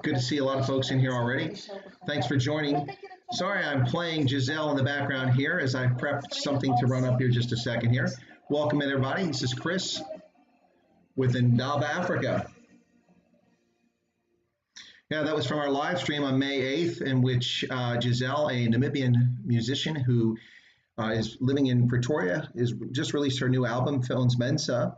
Good to see a lot of folks in here already. Thanks for joining. Sorry, I'm playing Giselle in the background here as I prep something to run up here just a second here. Welcome in, everybody. This is Chris with Ndaba Africa. Yeah, that was from our live stream on May 8th, in which Giselle, a Namibian musician who is living in Pretoria, is just released her new album, Films Mensa.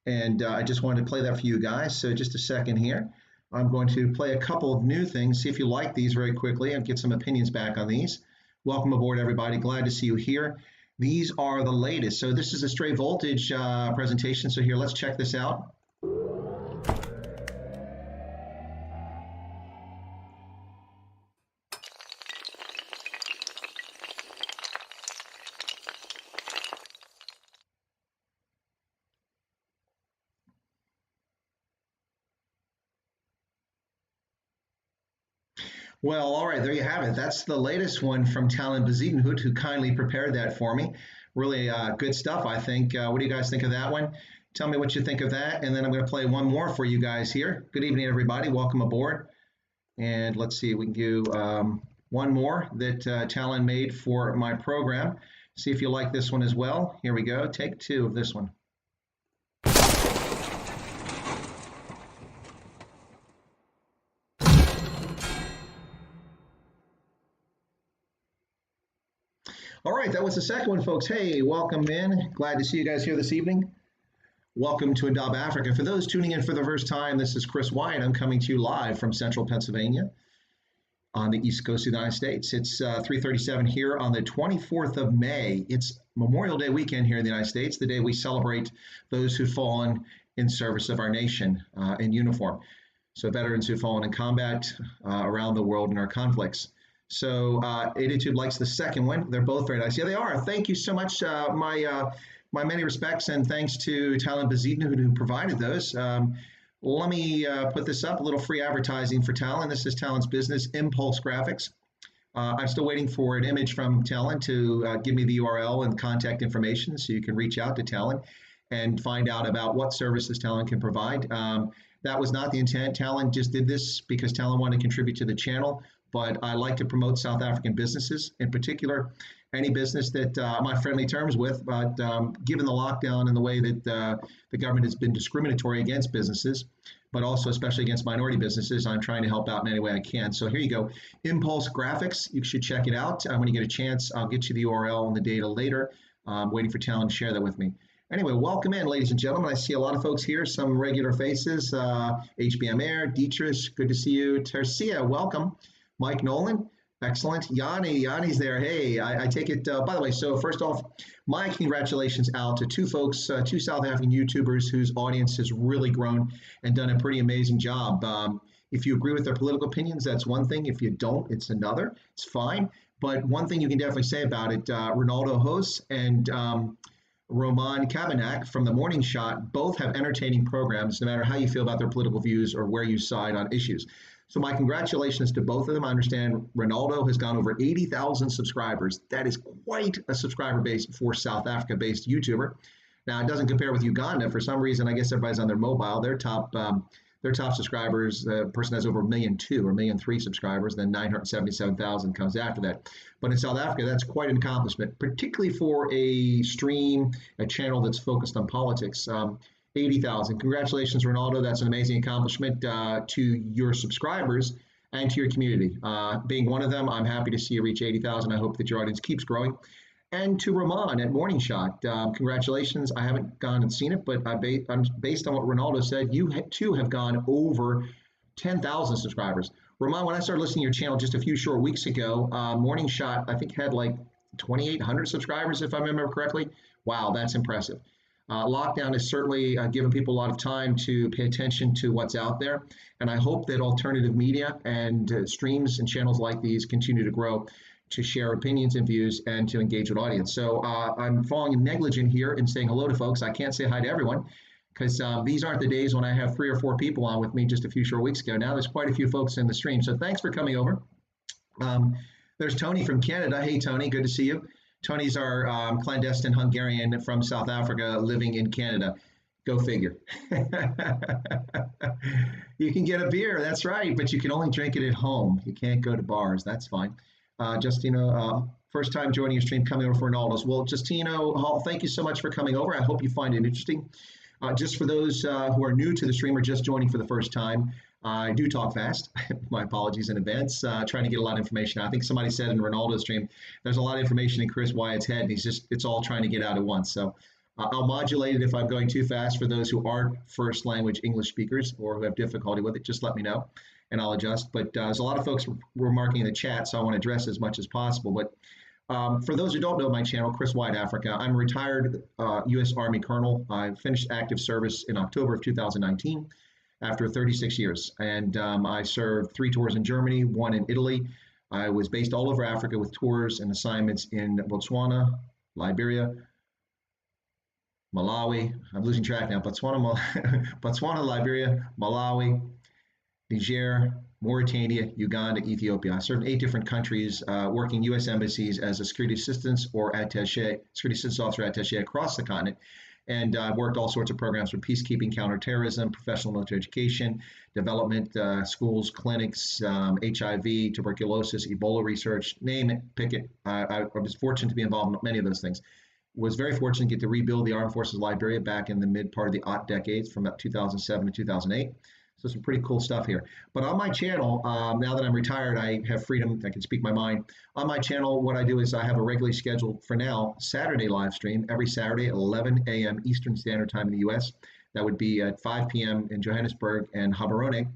And I just wanted to play that for you guys. So just a second here. I'm going to play a couple of new things, see if you like these very quickly and get some opinions back on these. Welcome aboard, everybody. Glad to see you here. These are the latest. So this is a Stray Voltage presentation. So here, let's check this out. Well, all right, there you have it. That's the latest one from Talon Bezidenhout, who kindly prepared that for me. Really good stuff, I think. What do you guys think of that one? Tell me what you think of that, and then I'm going to play one more for you guys here. Good evening, everybody. Welcome aboard. And let's see, we can do one more that Talon made for my program. See if you like this one as well. Here we go. Take two of this one. All right, that was the second one, folks. Hey, welcome in. Glad to see you guys here this evening. Welcome to Ndaba Africa. For those tuning in for the first time, this is Chris White. I'm coming to you live from central Pennsylvania on the East Coast of the United States. It's 3:37 here on the 24th of May. It's Memorial Day weekend here in the United States, the day we celebrate those who've fallen in service of our nation in uniform. So veterans who've fallen in combat around the world in our conflicts. So Attitude likes the second one. They're both very nice. Yeah, they are. Thank you so much. My many respects and thanks to Talon Bezidenhout who provided those. Let me put this up, a little free advertising for Talon. This is Talon's business, Impulse Graphics. I'm still waiting for an image from Talon to give me the URL and contact information so you can reach out to Talon and find out about what services Talon can provide. That was not the intent. Talon just did this because Talon wanted to contribute to the channel. But I like to promote South African businesses, in particular, any business that I'm on friendly terms with. But given the lockdown and the way that the government has been discriminatory against businesses, but also especially against minority businesses, I'm trying to help out in any way I can. So here you go. Impulse Graphics. You should check it out. When you get a chance, I'll get you the URL and the data later. I'm waiting for Talon to share that with me. Anyway, welcome in, ladies and gentlemen. I see a lot of folks here, some regular faces. HBM Air, Dietrich, good to see you. Tercia, welcome. Mike Nolan, excellent. Yanni's there. Hey, I take it, by the way, so first off, my congratulations out to two folks, two South African YouTubers whose audience has really grown and done a pretty amazing job. If you agree with their political opinions, that's one thing. If you don't, it's another. It's fine. But one thing you can definitely say about it, Ronaldo Host and Roman Kabanak from The Morning Shot both have entertaining programs, no matter how you feel about their political views or where you side on issues. So my congratulations to both of them. I understand Ronaldo has gone over 80,000 subscribers. That is quite a subscriber base for South Africa-based YouTuber. Now, it doesn't compare with Uganda. For some reason, I guess everybody's on their mobile. Their top subscribers, the person has over 1.2 million or 1.3 million subscribers, then 977,000 comes after that. But in South Africa, that's quite an accomplishment, particularly for a stream, a channel that's focused on politics. 80,000. Congratulations, Ronaldo. That's an amazing accomplishment to your subscribers and to your community. Being one of them, I'm happy to see you reach 80,000. I hope that your audience keeps growing. And to Ramon at Morning Shot, congratulations. I haven't gone and seen it, but based on what Ronaldo said, you too have gone over 10,000 subscribers. Ramon, when I started listening to your channel just a few short weeks ago, Morning Shot, I think, had like 2,800 subscribers, if I remember correctly. Wow, that's impressive. Lockdown has certainly given people a lot of time to pay attention to what's out there. And I hope that alternative media and streams and channels like these continue to grow to share opinions and views and to engage with audience. So I'm falling negligent here in saying hello to folks. I can't say hi to everyone because these aren't the days when I have 3 or 4 people on with me just a few short weeks ago. Now there's quite a few folks in the stream. So thanks for coming over. There's Tony from Canada. Hey, Tony, good to see you. Tony's our clandestine Hungarian from South Africa living in Canada. Go figure. You can get a beer, that's right, but you can only drink it at home. You can't go to bars. That's fine. First time joining your stream, coming over for Ronaldo's. Well, Justino Hall, thank you so much for coming over. I hope you find it interesting. Just for those who are new to the stream or just joining for the first time, I do talk fast. My apologies in advance. Trying to get a lot of information. I think somebody said in Ronaldo's stream, there's a lot of information in Chris Wyatt's head, and it's all trying to get out at once. So I'll modulate it if I'm going too fast. For those who aren't first language English speakers or who have difficulty with it, just let me know and I'll adjust. But there's a lot of folks were marking in the chat, so I want to address as much as possible. But for those who don't know my channel, Chris Wyatt Africa, I'm a retired U.S. Army colonel. I finished active service in October of 2019 after 36 years. And I served 3 tours in Germany, 1 in Italy. I was based all over Africa with tours and assignments in Botswana, Liberia, Malawi, I'm losing track now, Botswana, Liberia, Malawi, Niger, Mauritania, Uganda, Ethiopia. I served in 8 different countries, working U.S. embassies as a security assistance or attaché, security assistance officer attaché across the continent. And I've worked all sorts of programs for peacekeeping, counterterrorism, professional military education, development, schools, clinics, HIV, tuberculosis, Ebola research, name it, pick it. I was fortunate to be involved in many of those things. Was very fortunate to get to rebuild the Armed Forces Liberia back in the mid part of the aught decades from about 2007 to 2008. So some pretty cool stuff here. But on my channel, now that I'm retired, I have freedom. I can speak my mind. On my channel, what I do is I have a regularly scheduled, for now, Saturday live stream every Saturday at 11 a.m. Eastern Standard Time in the U.S. That would be at 5 p.m. in Johannesburg and Gaborone,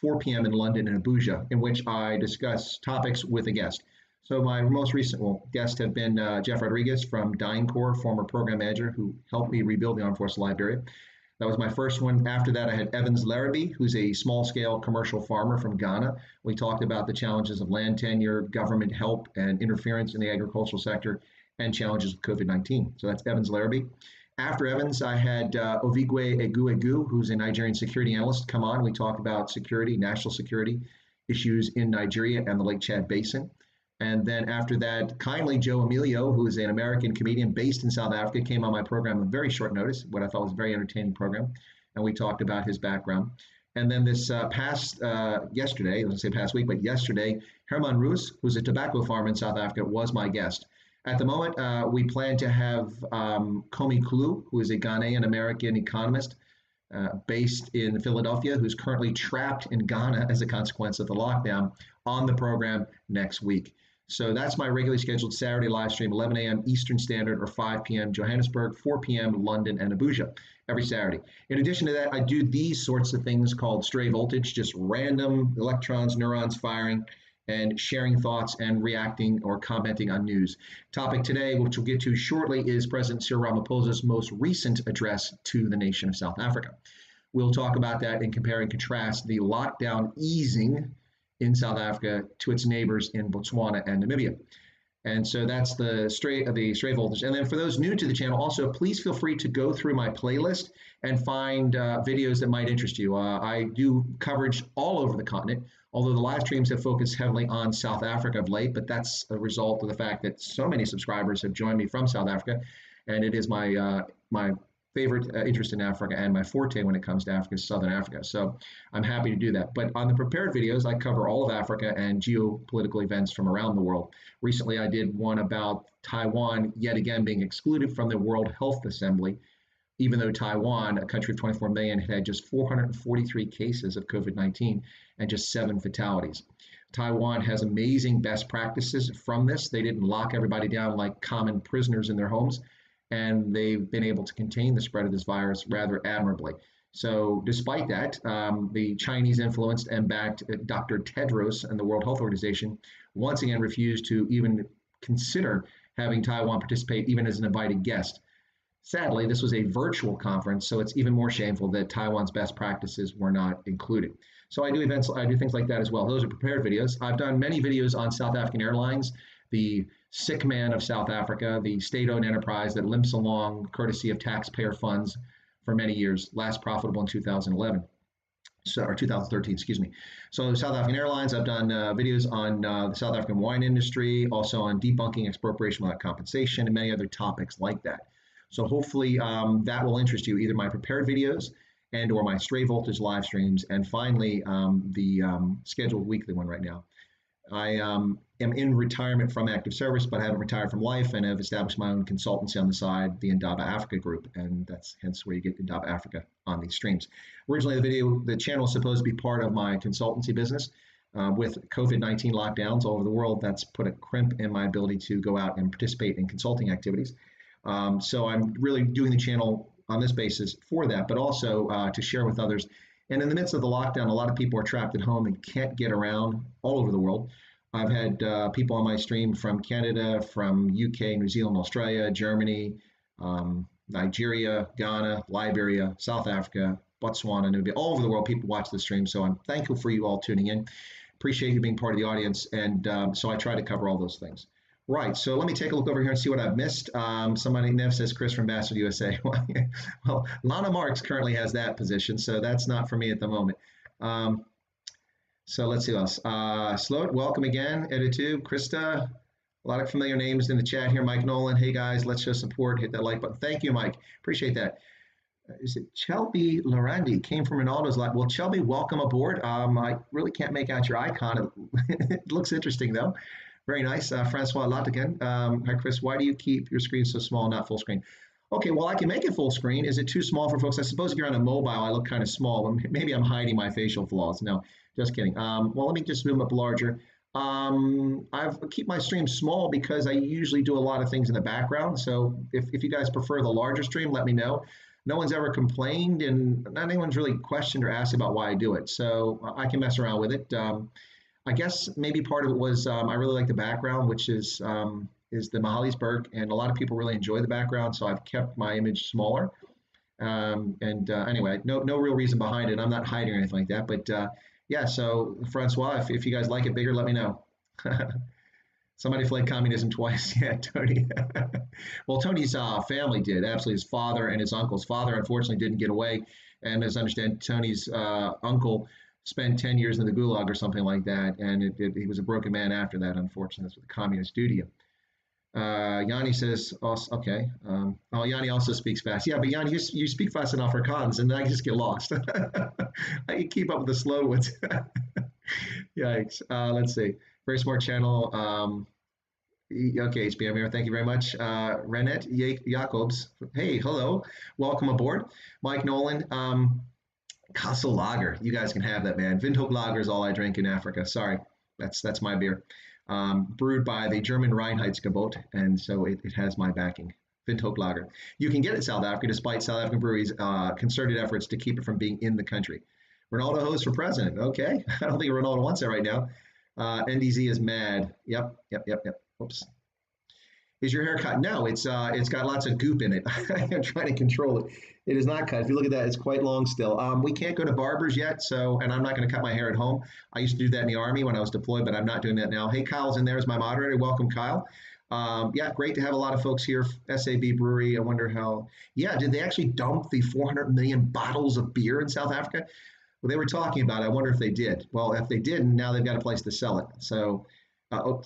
4 p.m. in London and Abuja, in which I discuss topics with a guest. So my most recent guests have been Jeff Rodriguez from Dying Corps, former program manager who helped me rebuild the Armed Forces Liberia. That was my first one. After that, I had Evans Larrabee, who's a small-scale commercial farmer from Ghana. We talked about the challenges of land tenure, government help, and interference in the agricultural sector, and challenges of COVID-19. So that's Evans Larrabee. After Evans, I had Ovigwe Egu, who's a Nigerian security analyst, come on. We talked about security, national security issues in Nigeria and the Lake Chad Basin. And then after that, kindly Joe Emilio, who is an American comedian based in South Africa, came on my program on very short notice, what I thought was a very entertaining program. And we talked about his background. And then this yesterday, I was going to say past week, but yesterday, Herman Roos, who's a tobacco farmer in South Africa, was my guest. At the moment, we plan to have Komi Kulu, who is a Ghanaian American economist based in Philadelphia, who's currently trapped in Ghana as a consequence of the lockdown, on the program next week. So that's my regularly scheduled Saturday live stream, 11 a.m. Eastern Standard or 5 p.m. Johannesburg, 4 p.m. London and Abuja every Saturday. In addition to that, I do these sorts of things called stray voltage, just random electrons, neurons firing, and sharing thoughts and reacting or commenting on news. Topic today, which we'll get to shortly, is President Cyril Ramaphosa's most recent address to the nation of South Africa. We'll talk about that and compare and contrast the lockdown easing in South Africa to its neighbors in Botswana and Namibia. And so that's the stray voltage. And then for those new to the channel, also, please feel free to go through my playlist and find videos that might interest you. I do coverage all over the continent, although the live streams have focused heavily on South Africa of late, but that's a result of the fact that so many subscribers have joined me from South Africa, and it is my favorite interest in Africa and my forte when it comes to Africa is Southern Africa. So I'm happy to do that. But on the prepared videos, I cover all of Africa and geopolitical events from around the world. Recently, I did one about Taiwan, yet again being excluded from the World Health Assembly, even though Taiwan, a country of 24 million, had just 443 cases of COVID-19 and just 7 fatalities. Taiwan has amazing best practices from this. They didn't lock everybody down like common prisoners in their homes, and they've been able to contain the spread of this virus rather admirably. So despite that, the Chinese influenced and backed Dr. Tedros and the World Health Organization once again refused to even consider having Taiwan participate even as an invited guest. Sadly, this was a virtual conference, so it's even more shameful that Taiwan's best practices were not included. So I do things like that as well. Those are prepared videos. I've done many videos on South African Airlines, the sick man of South Africa, the state-owned enterprise that limps along courtesy of taxpayer funds for many years, last profitable in 2011. Or 2013, excuse me. So South African Airlines, I've done videos on the South African wine industry, also on debunking expropriation without compensation, and many other topics like that. So hopefully that will interest you, either my prepared videos and or my stray voltage live streams, and finally the scheduled weekly one right now. I am in retirement from active service, but I haven't retired from life, and have established my own consultancy on the side, the Indaba Africa group, and that's hence where you get Indaba Africa on these streams. Originally, the channel is supposed to be part of my consultancy business. With COVID-19 lockdowns all over the world, that's put a crimp in my ability to go out and participate in consulting activities. So I'm really doing the channel on this basis for that, but also to share with others. And in the midst of the lockdown, a lot of people are trapped at home and can't get around all over the world. I've had people on my stream from Canada, from UK, New Zealand, Australia, Germany, Nigeria, Ghana, Liberia, South Africa, Botswana, Namibia, all over the world. People watch the stream. So I'm thankful for you all tuning in. Appreciate you being part of the audience. And so I try to cover all those things. Right, so let me take a look over here and see what I've missed. Somebody, Nev says, Chris from Bastard USA. Well, Lana Marks currently has that position, so that's not for me at the moment. So let's see what else. Sloat, welcome again. Editube, Krista, a lot of familiar names in the chat here. Mike Nolan, hey guys, let's show support. Hit that like button. Thank you, Mike. Appreciate that. Is it Shelby Lorandi? Came from Ronaldo's life. Well, Shelby, welcome aboard. I really can't make out your icon. It looks interesting, though. Very nice. Francois Latigan. Hi, Chris. Why do you keep your screen so small, not full screen? Okay, well, I can make it full screen. Is it too small for folks? I suppose if you're on a mobile, I look kind of small, but maybe I'm hiding my facial flaws. No, just kidding. Well, let me just zoom up larger. I keep my stream small because I usually do a lot of things in the background. So if you guys prefer the larger stream, let me know. No one's ever complained, and not anyone's really questioned or asked about why I do it. So I can mess around with it. I guess maybe part of it was I really like the background, which is the Mahalisburg, and a lot of people really enjoy the background, so I've kept my image smaller. Anyway, no real reason behind it. I'm not hiding or anything like that. But yeah, so Francois, if you guys like it bigger, let me know. Somebody fled communism twice. Yeah, Tony. Well, Tony's family did. Absolutely. His father and his uncle's father, unfortunately, didn't get away. And as I understand, Tony's uncle spent 10 years in the gulag or something like that, and he was a broken man after that, unfortunately. That's what the communists do to you. Yanni says, okay. Yanni also speaks fast. Yeah, but Yanni, you speak fast enough for cons, and then I just get lost. I can keep up with the slow ones. Yikes. Let's see. Very smart channel. Okay, HBM here. Thank you very much. Renette Jacobs. Hey, hello. Welcome aboard. Mike Nolan. Kassel Lager. You guys can have that, man. Windhoek Lager is all I drink in Africa. Sorry, that's my beer. Brewed by the German Reinheitsgebot, and so it has my backing. Windhoek Lager. You can get it in South Africa, despite South African breweries' concerted efforts to keep it from being in the country. Ronaldo hosts for president. Okay, I don't think Ronaldo wants that right now. NDZ is mad. Yep. Oops. Is your hair cut? No, it's got lots of goop in it. I'm trying to control it. It is not cut. If you look at that, it's quite long still. We can't go to barbers yet, and I'm not going to cut my hair at home. I used to do that in the Army when I was deployed, but I'm not doing that now. Hey, Kyle's in there as my moderator. Welcome, Kyle. Yeah, great to have a lot of folks here. SAB Brewery. I wonder how. Yeah, did they actually dump the 400 million bottles of beer in South Africa? Well, they were talking about it. I wonder if they did. Well, if they didn't, now they've got a place to sell it. So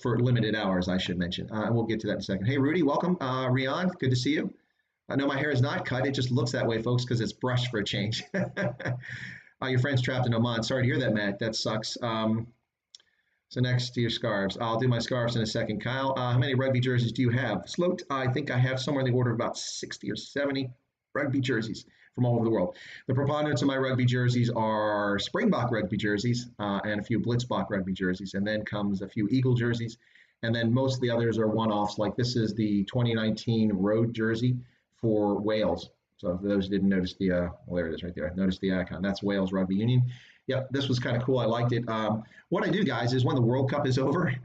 for limited hours, I should mention. We'll get to that in a second. Hey, Rudy, welcome. Rian, good to see you. I know my hair is not cut. It just looks that way, folks, because it's brushed for a change. Your friend's trapped in Oman. Sorry to hear that, Matt. That sucks. So next to your scarves. I'll do my scarves in a second. Kyle, how many rugby jerseys do you have? Sloat, I think I have somewhere in the order of about 60 or 70 rugby jerseys from all over the world. The preponderance of my rugby jerseys are Springbok rugby jerseys and a few Blitzbok rugby jerseys. And then comes a few Eagle jerseys. And then most of the others are one-offs. Like this is the 2019 road jersey for Wales. So for those who didn't notice well, there it is right there. Notice the icon. That's Wales Rugby Union. Yep, this was kind of cool. I liked it. What I do, guys, is when the World Cup is over,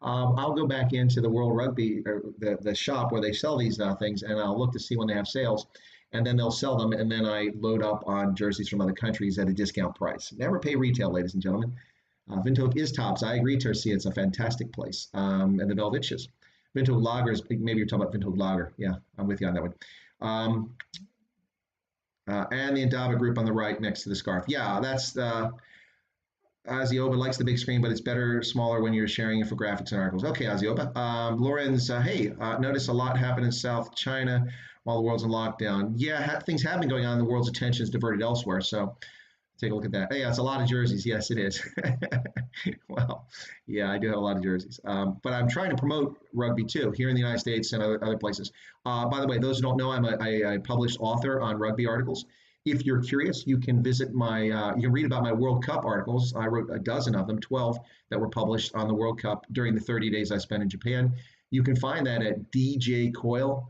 I'll go back into the World Rugby, or the shop where they sell these things, and I'll look to see when they have sales, and then they'll sell them, and then I load up on jerseys from other countries at a discount price. Never pay retail, ladies and gentlemen. Windhoek is tops. I agree, Tercia. It's a fantastic place. And the Velvicious. Windhoek Lager maybe you're talking about Windhoek Lager. Yeah, I'm with you on that one. And the Indaba group on the right next to the scarf. Yeah, that's Azioba likes the big screen, but it's better smaller when you're sharing infographics and articles. Okay, Azioba. Lorenz, hey, notice a lot happened in South China while the world's in lockdown. Yeah, things have been going on. The world's attention is diverted elsewhere. So take a look at that. Hey, that's a lot of jerseys. Yes, it is. Well, yeah, I do have a lot of jerseys. But I'm trying to promote rugby too here in the United States and other places. By the way, those who don't know, I'm a published author on rugby articles. If you're curious, you can visit you can read about my World Cup articles. I wrote a dozen of them, 12 that were published on the World Cup during the 30 days I spent in Japan. You can find that at DJ Coyle.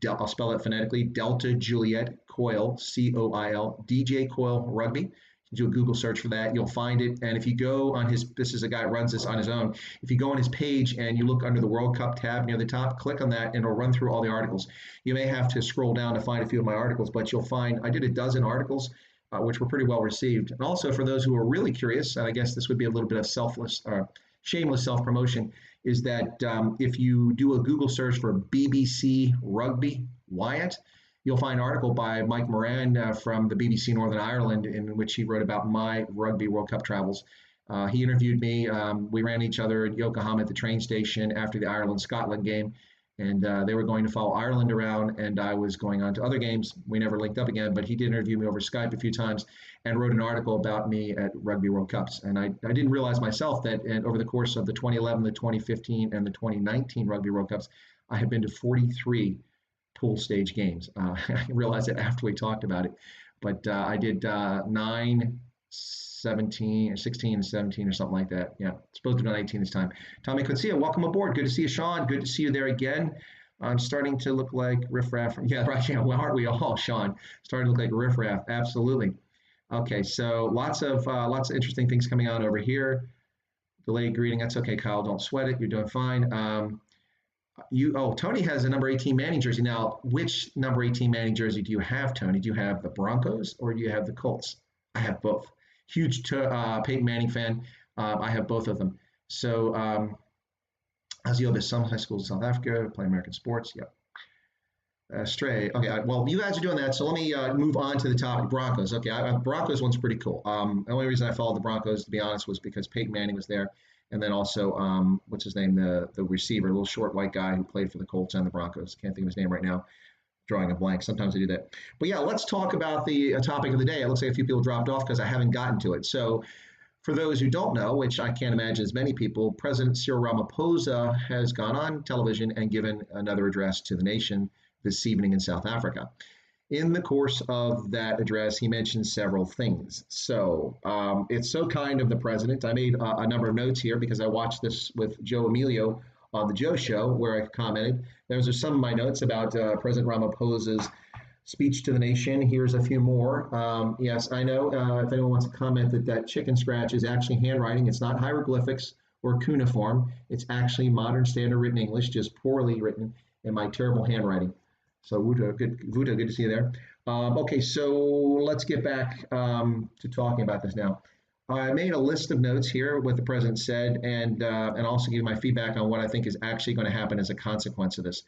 I'll spell it phonetically, Delta Juliet Coyle, Coil, DJ Coyle Rugby. You do a Google search for that, you'll find it. And if you go on this is a guy who runs this on his own. If you go on his page and you look under the World Cup tab near the top, click on that and it'll run through all the articles. You may have to scroll down to find a few of my articles, but you'll find I did a dozen articles, which were pretty well received. And also for those who are really curious, and I guess this would be a little bit of shameless self-promotion, is that if you do a Google search for BBC Rugby Wyatt, you'll find an article by Mike Moran from the BBC Northern Ireland in which he wrote about my Rugby World Cup travels. He interviewed me. We ran each other in Yokohama at the train station after the Ireland-Scotland game, and they were going to follow Ireland around, and I was going on to other games. We never linked up again, but he did interview me over Skype a few times and wrote an article about me at Rugby World Cups. And I didn't realize myself that over the course of the 2011, the 2015, and the 2019 Rugby World Cups, I had been to 43 pool stage games. I realized that after we talked about it. But I did 9, 17, or 16, and 17, or something like that. Yeah, supposed to be 19 this time. Tommy Kutsia, welcome aboard. Good to see you, Sean. Good to see you there again. I'm starting to look like riffraff. Yeah, right. Yeah, well, aren't we all, Sean? Starting to look like riffraff. Absolutely. Okay, so lots of interesting things coming on over here. Delayed greeting. That's okay, Kyle. Don't sweat it. You're doing fine. Tony has a number 18 Manning jersey. Now, which number 18 Manning jersey do you have, Tony? Do you have the Broncos or do you have the Colts? I have both. Huge Peyton Manning fan. I have both of them. So, Azio some high schools in South Africa, play American sports. Yep. Stray. Okay, well, you guys are doing that, so let me move on to the topic. Broncos. Okay, Broncos one's pretty cool. The only reason I followed the Broncos, to be honest, was because Peyton Manning was there, and then also, what's his name, the receiver, a little short white guy who played for the Colts and the Broncos. Can't think of his name right now. Drawing a blank. Sometimes I do that. But yeah, let's talk about the topic of the day. It looks like a few people dropped off because I haven't gotten to it. So for those who don't know, which I can't imagine as many people, President Cyril Ramaphosa has gone on television and given another address to the nation this evening in South Africa. In the course of that address, he mentioned several things. So it's so kind of the president. I made a number of notes here because I watched this with Joe Emilio on the Joe Show, where I commented. Those are some of my notes about President Ramaphosa's speech to the nation. Here's a few more. Yes, I know if anyone wants to comment that chicken scratch is actually handwriting. It's not hieroglyphics or cuneiform. It's actually modern standard written English, just poorly written in my terrible handwriting. So Vuda, good to see you there. Okay, so let's get back to talking about this now. I made a list of notes here, what the president said, and also give my feedback on what I think is actually going to happen as a consequence of this.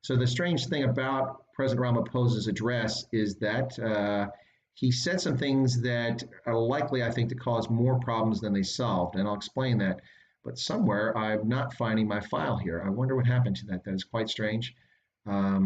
So the strange thing about President Ramaphosa's address is that he said some things that are likely, I think, to cause more problems than they solved, and I'll explain that. But somewhere I'm not finding my file here. I wonder what happened to that. That is quite strange. Let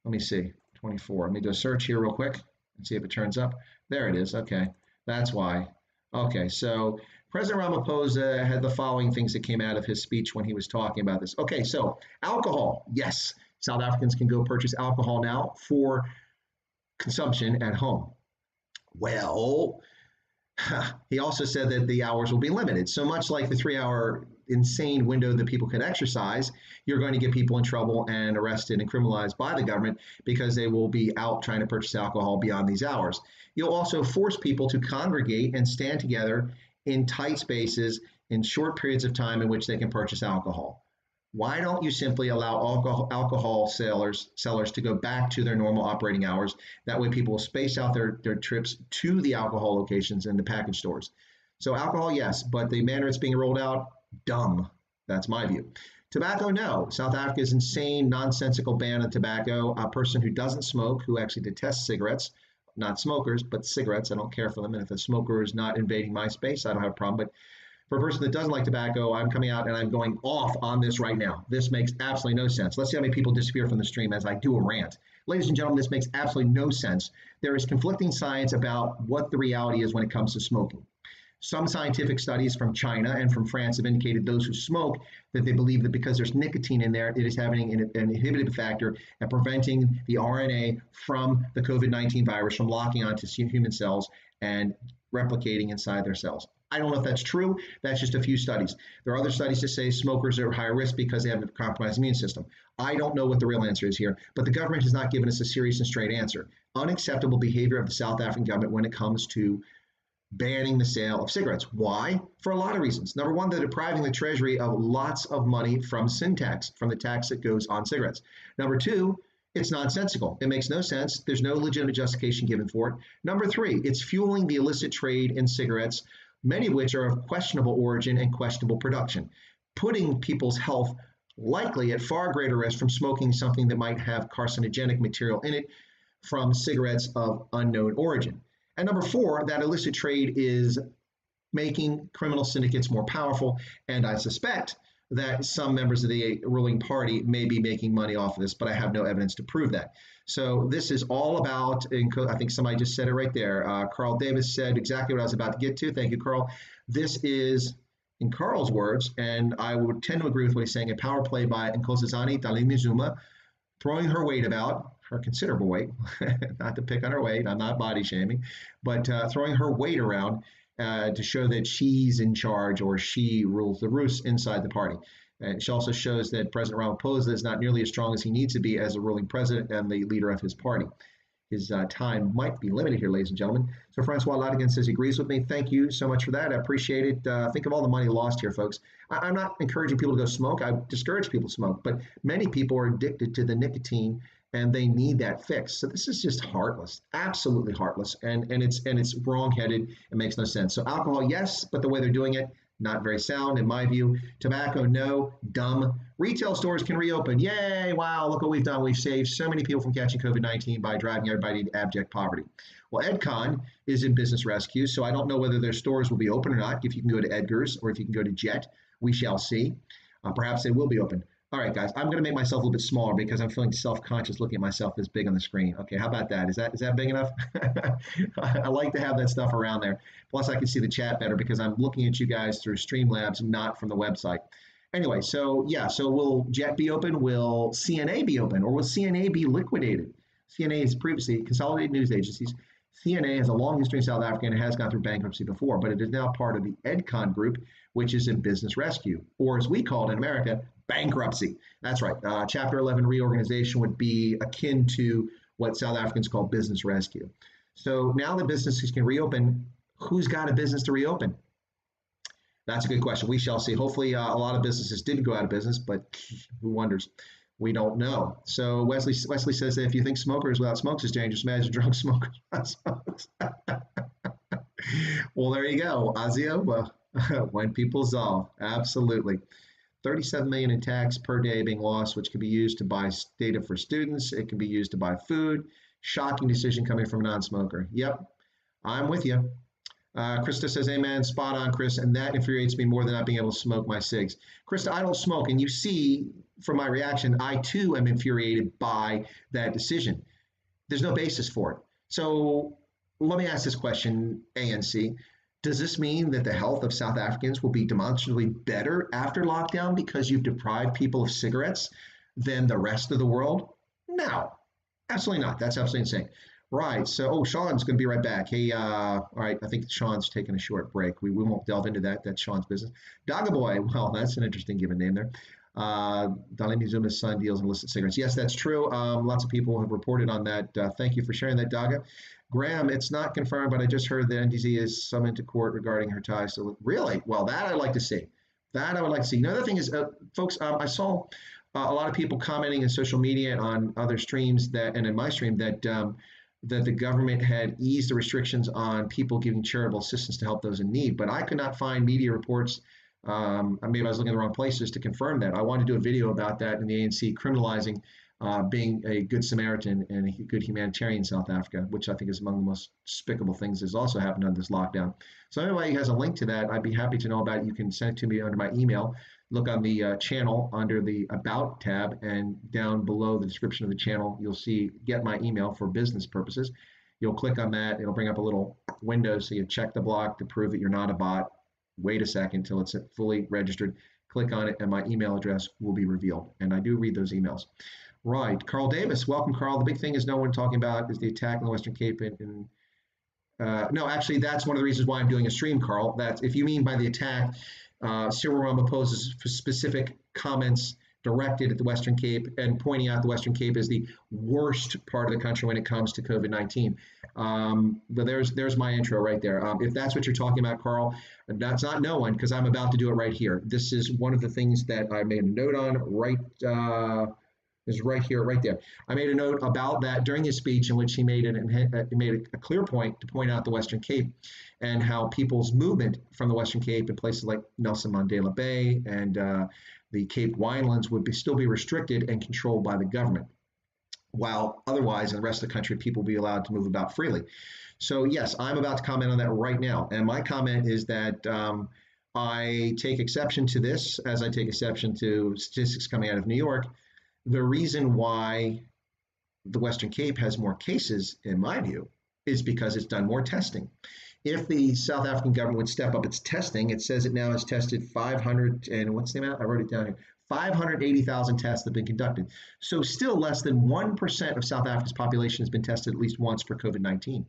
me see. 24. Let me do a search here real quick and see if it turns up. There it is. Okay. That's why. Okay, so President Ramaphosa had the following things that came out of his speech when he was talking about this. Okay, so alcohol. Yes, South Africans can go purchase alcohol now for consumption at home. Well, he also said that the hours will be limited. So much like the 3-hour insane window that people could exercise, you're going to get people in trouble and arrested and criminalized by the government because they will be out trying to purchase alcohol beyond these hours. You'll also force people to congregate and stand together in tight spaces in short periods of time in which they can purchase alcohol. Why don't you simply allow alcohol sellers to go back to their normal operating hours? That way people will space out their trips to the alcohol locations and the package stores. So alcohol, yes, but the manner it's being rolled out, dumb. That's my view. Tobacco, no. South Africa's insane, nonsensical ban on tobacco. A person who doesn't smoke, who actually detests cigarettes, not smokers, but cigarettes, I don't care for them. And if a smoker is not invading my space, I don't have a problem. But For a person that doesn't like tobacco, I'm coming out and I'm going off on this right now. This makes absolutely no sense. Let's see how many people disappear from the stream as I do a rant. Ladies and gentlemen, this makes absolutely no sense. There is conflicting science about what the reality is when it comes to smoking. Some scientific studies from China and from France have indicated those who smoke that they believe that because there's nicotine in there, it is having an inhibitive factor at preventing the RNA from the COVID-19 virus from locking onto human cells and replicating inside their cells. I don't know if that's true. That's just a few studies. There are other studies that say smokers are at higher risk because they have a compromised immune system. I don't know what the real answer is here, but the government has not given us a serious and straight answer. Unacceptable behavior of the South African government when it comes to banning the sale of cigarettes. Why? For a lot of reasons. Number one, they're depriving the Treasury of lots of money from sin tax, from the tax that goes on cigarettes. Number two, it's nonsensical. It makes no sense. There's no legitimate justification given for it. Number three, it's fueling the illicit trade in cigarettes, many of which are of questionable origin and questionable production, putting people's health likely at far greater risk from smoking something that might have carcinogenic material in it from cigarettes of unknown origin. And number four, that illicit trade is making criminal syndicates more powerful. And I suspect that some members of the ruling party may be making money off of this, but I have no evidence to prove that. So this is all about, I think somebody just said it right there. Carl Davis said exactly what I was about to get to. Thank you, Carl. This is, in Carl's words, and I would tend to agree with what he's saying, a power play by Nkosazana Dlamini-Zuma, throwing her weight about, her considerable weight, not to pick on her weight, I'm not body shaming, but throwing her weight around to show that she's in charge or she rules the roost inside the party. She also shows that President Ramaphosa is not nearly as strong as he needs to be as a ruling president and the leader of his party. His time might be limited here, ladies and gentlemen. So Francois Latigan says he agrees with me. Thank you so much for that. I appreciate it. Think of all the money lost here, folks. I'm not encouraging people to go smoke. I discourage people to smoke, but many people are addicted to the nicotine and they need that fix. So this is just heartless, absolutely heartless, and it's wrong-headed. It makes no sense. So alcohol, yes, but the way they're doing it, not very sound in my view. Tobacco, no, dumb. Retail stores can reopen. Yay, wow, look what we've done. We've saved so many people from catching COVID-19 by driving everybody into abject poverty. Well, EdCon is in business rescue, so I don't know whether their stores will be open or not. If you can go to Edgar's or if you can go to Jet, we shall see. Perhaps they will be open. All right, guys, I'm going to make myself a little bit smaller because I'm feeling self-conscious looking at myself this big on the screen. Okay, how about that? Is that big enough? I like to have that stuff around there. Plus, I can see the chat better because I'm looking at you guys through Streamlabs, not from the website. Anyway, so yeah, so will Jet be open? Will CNA be open? Or will CNA be liquidated? CNA is previously Consolidated News Agencies. CNA has a long history in South Africa and it has gone through bankruptcy before, but it is now part of the EdCon group, which is in business rescue, or as we call it in America, bankruptcy. That's right. Chapter 11 reorganization would be akin to what South Africans call business rescue. So now that businesses can reopen, who's got a business to reopen? That's a good question. We shall see. Hopefully, a lot of businesses did go out of business, but who wonders? We don't know. So Wesley says that if you think smokers without smokes is dangerous, imagine drunk smokers without smokes. Well, there you go, Azio. Well, when people solve, absolutely. 37 million in tax per day being lost, which can be used to buy data for students. It can be used to buy food. Shocking decision coming from a non-smoker. Yep, I'm with you. Krista says, amen, spot on, Chris, and that infuriates me more than not being able to smoke my cigs. Krista, I don't smoke, and you see from my reaction, I too am infuriated by that decision. There's no basis for it. So let me ask this question, ANC. Does this mean that the health of South Africans will be demonstrably better after lockdown because you've deprived people of cigarettes than the rest of the world? No, absolutely not. That's absolutely insane. Right. So, Sean's going to be right back. Hey, all right. I think Sean's taking a short break. We won't delve into that. That's Sean's business. Dagaboy. Well, that's an interesting given name there. Dlamini-Zuma's son deals in illicit cigarettes. Yes, that's true. Lots of people have reported on that. Thank you for sharing that, Daga. Graham, it's not confirmed, but I just heard that NDZ is summoned to court regarding her ties. So really? Well, that I'd like to see. That I would like to see. Another thing is, folks, I saw a lot of people commenting in social media and on other streams and in my stream that the government had eased the restrictions on people giving charitable assistance to help those in need. But I could not find media reports. Maybe I was looking in the wrong places to confirm that. I wanted to do a video about that in the ANC criminalizing being a good Samaritan and a good humanitarian in South Africa, which I think is among the most despicable things that's also happened under this lockdown. So if anybody has a link to that, I'd be happy to know about it. You can send it to me under my email. Look on the channel under the About tab, and down below the description of the channel, you'll see Get My Email for business purposes. You'll click on that. It'll bring up a little window, so you check the block to prove that you're not a bot. Wait a second till it's fully registered. Click on it, and my email address will be revealed. And I do read those emails. Right. Carl Davis. Welcome, Carl. The big thing is no one talking about is the attack in the Western Cape. No, actually, that's one of the reasons why I'm doing a stream, Carl. That's if you mean by the attack, Cyril Ramaphosa's specific comments directed at the Western Cape and pointing out the Western Cape as the worst part of the country when it comes to COVID-19. But there's my intro right there. If that's what you're talking about, Carl, that's not no one, because I'm about to do it right here. This is one of the things that I made a note on right is right here, right there. I made a note about that during his speech, in which he made a clear point to point out the Western Cape and how people's movement from the Western Cape in places like Nelson Mandela Bay and the Cape Winelands would still be restricted and controlled by the government, while otherwise in the rest of the country, people will be allowed to move about freely. So yes, I'm about to comment on that right now. And my comment is that I take exception to this, as I take exception to statistics coming out of New York. The reason why the Western Cape has more cases, in my view, is because it's done more testing. If the South African government would step up its testing, it says it now has tested 500, and what's the amount? I wrote it down here. 580,000 tests have been conducted. So still less than 1% of South Africa's population has been tested at least once for COVID-19.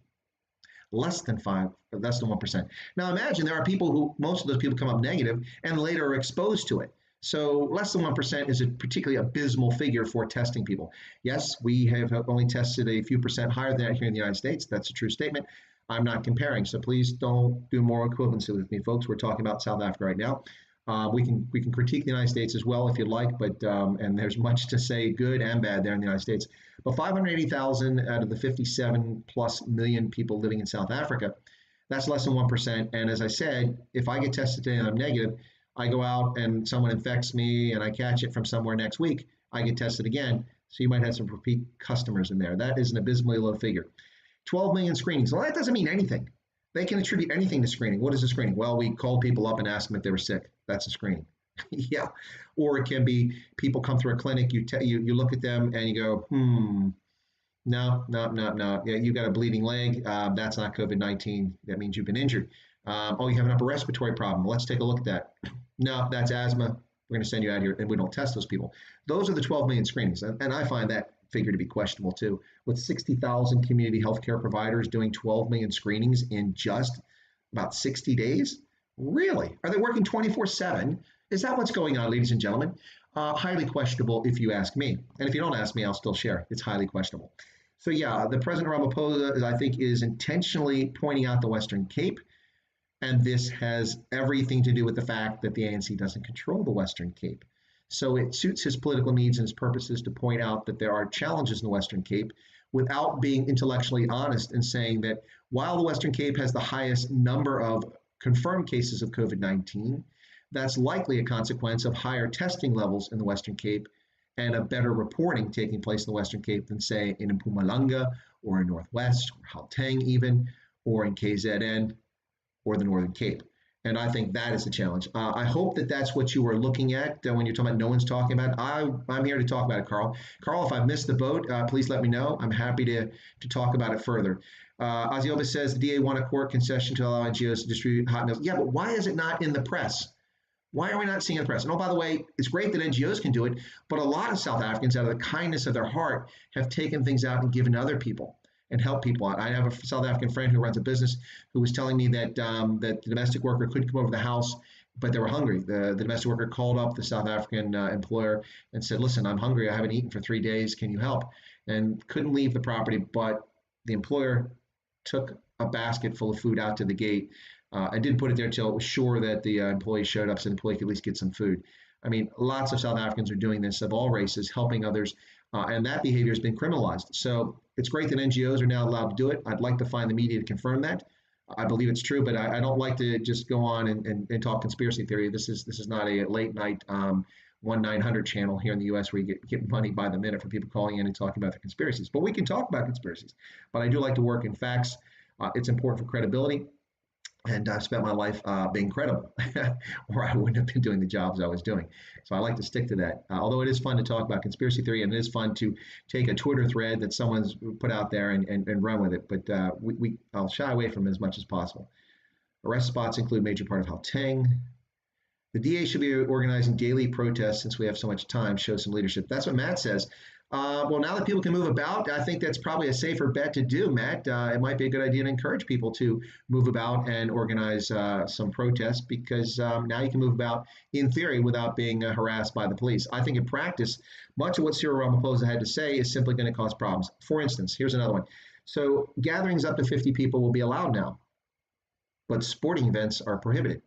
Less than 1%. Now imagine there are people who, most of those people come up negative and later are exposed to it. So less than 1% is a particularly abysmal figure for testing people. Yes, we have only tested a few percent higher than that here in the United States. That's a true statement. I'm not comparing, so please don't do moral equivalency with me, folks. We're talking about South Africa right now. We can critique the United States as well if you'd like, but and there's much to say good and bad there in the United States. But 580,000 out of the 57 plus million people living in South Africa, that's less than 1%. And as I said, if I get tested today and I'm negative, I go out and someone infects me and I catch it from somewhere next week, I get tested again. So you might have some repeat customers in there. That is an abysmally low figure. 12 million screenings. Well, that doesn't mean anything. They can attribute anything to screening. What is a screening? Well, we called people up and asked them if they were sick. That's a screening. Yeah. Or it can be people come through a clinic, you look at them and you go, no. Yeah, you got a bleeding leg. That's not COVID-19. That means you've been injured. Oh, you have an upper respiratory problem. Let's take a look at that. No, that's asthma. We're going to send you out here, and we don't test those people. Those are the 12 million screenings, and I find that figure to be questionable too. With 60,000 community healthcare providers doing 12 million screenings in just about 60 days? Really? Are they working 24/7? Is that what's going on, ladies and gentlemen? Highly questionable if you ask me. And if you don't ask me, I'll still share. It's highly questionable. So yeah, the President Ramaphosa, I think, is intentionally pointing out the Western Cape. And this has everything to do with the fact that the ANC doesn't control the Western Cape. So it suits his political needs and his purposes to point out that there are challenges in the Western Cape without being intellectually honest and saying that while the Western Cape has the highest number of confirmed cases of COVID-19, that's likely a consequence of higher testing levels in the Western Cape and a better reporting taking place in the Western Cape than, say, in Mpumalanga or in Northwest or Gauteng even, or in KZN, or the Northern Cape. And I think that is the challenge. I hope that that's what you were looking at when you're talking about no one's talking about it. I'm here to talk about it, Carl. Carl, if I've missed the boat, please let me know. I'm happy to talk about it further. Azioba says the DA won a court concession to allow NGOs to distribute hot meals. Yeah, but why is it not in the press? Why are we not seeing it in the press? And oh, by the way, it's great that NGOs can do it, but a lot of South Africans, out of the kindness of their heart, have taken things out and given to other people and help people out. I have a South African friend who runs a business who was telling me that that the domestic worker couldn't come over the house, but they were hungry. The domestic worker called up the South African employer and said, listen, I'm hungry. I haven't eaten for 3 days. Can you help? And couldn't leave the property, but the employer took a basket full of food out to the gate and didn't put it there until it was sure that the employee showed up so the employee could at least get some food. I mean, lots of South Africans are doing this of all races, helping others, and that behavior has been criminalized. So it's great that NGOs are now allowed to do it. I'd like to find the media to confirm that. I believe it's true, but I don't like to just go on and talk conspiracy theory. This is not a late night 1-900 channel here in the US where you get money by the minute for people calling in and talking about their conspiracies. But we can talk about conspiracies. But I do like to work in facts. It's important for credibility. And I've spent my life being credible, or I wouldn't have been doing the jobs I was doing. So I like to stick to that. Although it is fun to talk about conspiracy theory, and it is fun to take a Twitter thread that someone's put out there and run with it. But I'll shy away from it as much as possible. Arrest spots include major part of Gauteng. The DA should be organizing daily protests since we have so much time, show some leadership. That's what Matt says. Well, now that people can move about, I think that's probably a safer bet to do, Matt. It might be a good idea to encourage people to move about and organize some protests because now you can move about in theory without being harassed by the police. I think in practice, much of what Cyril Ramaphosa had to say is simply going to cause problems. For instance, here's another one. So gatherings up to 50 people will be allowed now, but sporting events are prohibited.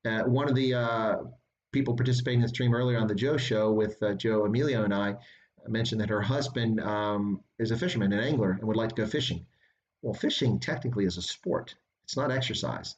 One of the people participating in the stream earlier on the Joe Show with Joe Emilio and I mentioned that her husband is a fisherman, an angler, and would like to go fishing. Well, fishing technically is a sport. It's not exercise.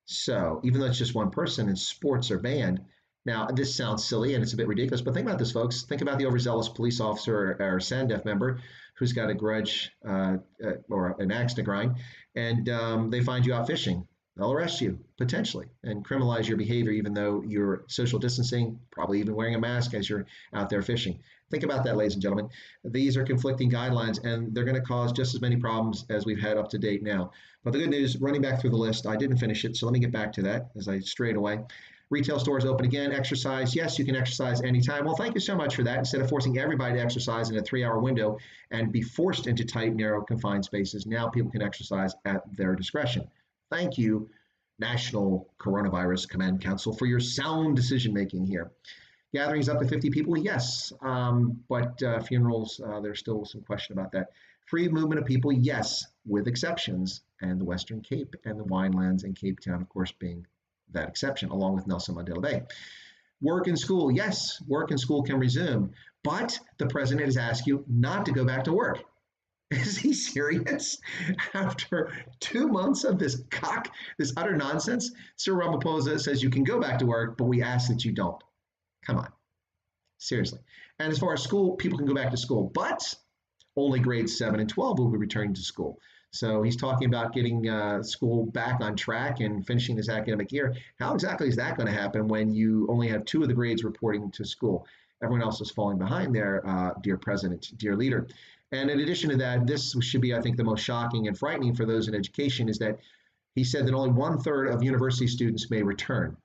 So even though it's just one person and sports are banned, now this sounds silly and it's a bit ridiculous, but think about this, folks. Think about the overzealous police officer or SANDF member who's got a grudge or an axe to grind, and they find you out fishing. They'll arrest you, potentially, and criminalize your behavior, even though you're social distancing, probably even wearing a mask as you're out there fishing. Think about that, ladies and gentlemen. These are conflicting guidelines, and they're going to cause just as many problems as we've had up to date now. But the good news, running back through the list, I didn't finish it, so let me get back to that as I strayed away. Retail stores open again. Exercise. Yes, you can exercise anytime. Well, thank you so much for that. Instead of forcing everybody to exercise in a 3-hour window and be forced into tight, narrow, confined spaces, now people can exercise at their discretion. Thank you, National Coronavirus Command Council, for your sound decision-making here. Gatherings up to 50 people, yes, but funerals, there's still some question about that. Free movement of people, yes, with exceptions, and the Western Cape and the Winelands and Cape Town, of course, being that exception, along with Nelson Mandela Bay. Work and school, yes, work and school can resume, but the president has asked you not to go back to work. Is he serious? After 2 months of this utter nonsense, Cyril Ramaphosa says you can go back to work, but we ask that you don't. Come on, seriously. And as far as school, people can go back to school, but only grades 7 and 12 will be returning to school. So he's talking about getting school back on track and finishing this academic year. How exactly is that going to happen when you only have 2 of the grades reporting to school? Everyone else is falling behind there, dear president, dear leader. And in addition to that, this should be, I think, the most shocking and frightening for those in education is that he said that only 1/3 of university students may return.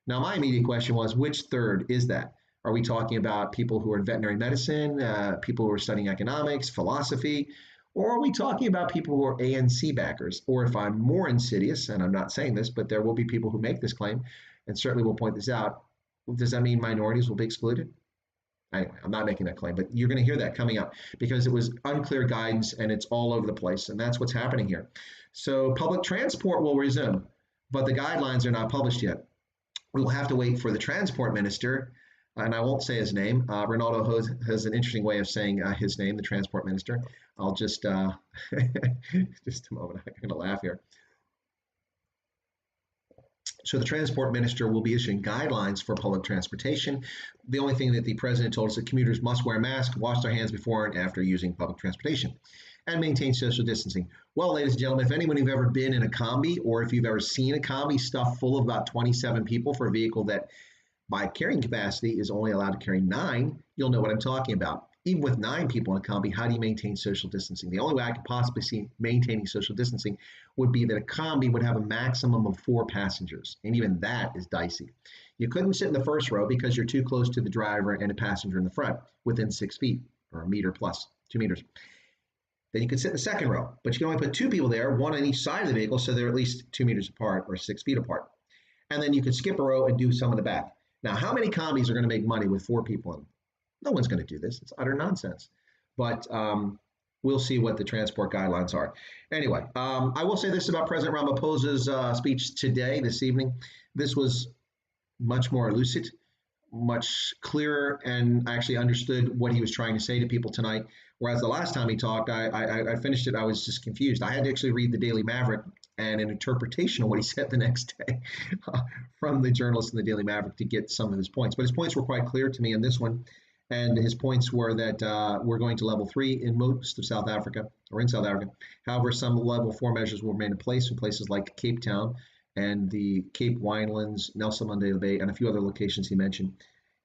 Now, my immediate question was, which third is that? Are we talking about people who are in veterinary medicine, people who are studying economics, philosophy, or are we talking about people who are ANC backers? Or if I'm more insidious, and I'm not saying this, but there will be people who make this claim, and certainly will point this out, does that mean minorities will be excluded? Anyway, I'm not making that claim, but you're going to hear that coming up because it was unclear guidance and it's all over the place, and that's what's happening here. So public transport will resume, but the guidelines are not published yet. We will have to wait for the transport minister, and I won't say his name. Ronaldo has an interesting way of saying his name, the transport minister. I'll just, just a moment, I'm going to laugh here. So the transport minister will be issuing guidelines for public transportation. The only thing that the president told us that commuters must wear masks, wash their hands before and after using public transportation, and maintain social distancing. Well, ladies and gentlemen, if anyone who've ever been in a combi or if you've ever seen a combi stuffed full of about 27 people for a vehicle that by carrying capacity is only allowed to carry 9, you'll know what I'm talking about. Even with 9 people in a combi, how do you maintain social distancing? The only way I could possibly see maintaining social distancing would be that a combi would have a maximum of 4 passengers, and even that is dicey. You couldn't sit in the first row because you're too close to the driver and a passenger in the front, within 6 feet, or a meter plus, 2 meters. Then you could sit in the second row, but you can only put 2 people there, 1 on each side of the vehicle, so they're at least 2 meters apart or 6 feet apart. And then you could skip a row and do some in the back. Now, how many combis are going to make money with 4 people in them? No one's going to do this. It's utter nonsense. But we'll see what the transport guidelines are. Anyway, I will say this about President Ramaphosa's speech today, this evening. This was much more lucid, much clearer, and I actually understood what he was trying to say to people tonight. Whereas the last time he talked, I finished it, I was just confused. I had to actually read the Daily Maverick and an interpretation of what he said the next day from the journalist in the Daily Maverick to get some of his points. But his points were quite clear to me in this one. And his points were that we're going to level 3 in most of South Africa, or in South Africa. However, some level 4 measures will remain in place in places like Cape Town and the Cape Winelands, Nelson Mandela Bay, and a few other locations he mentioned.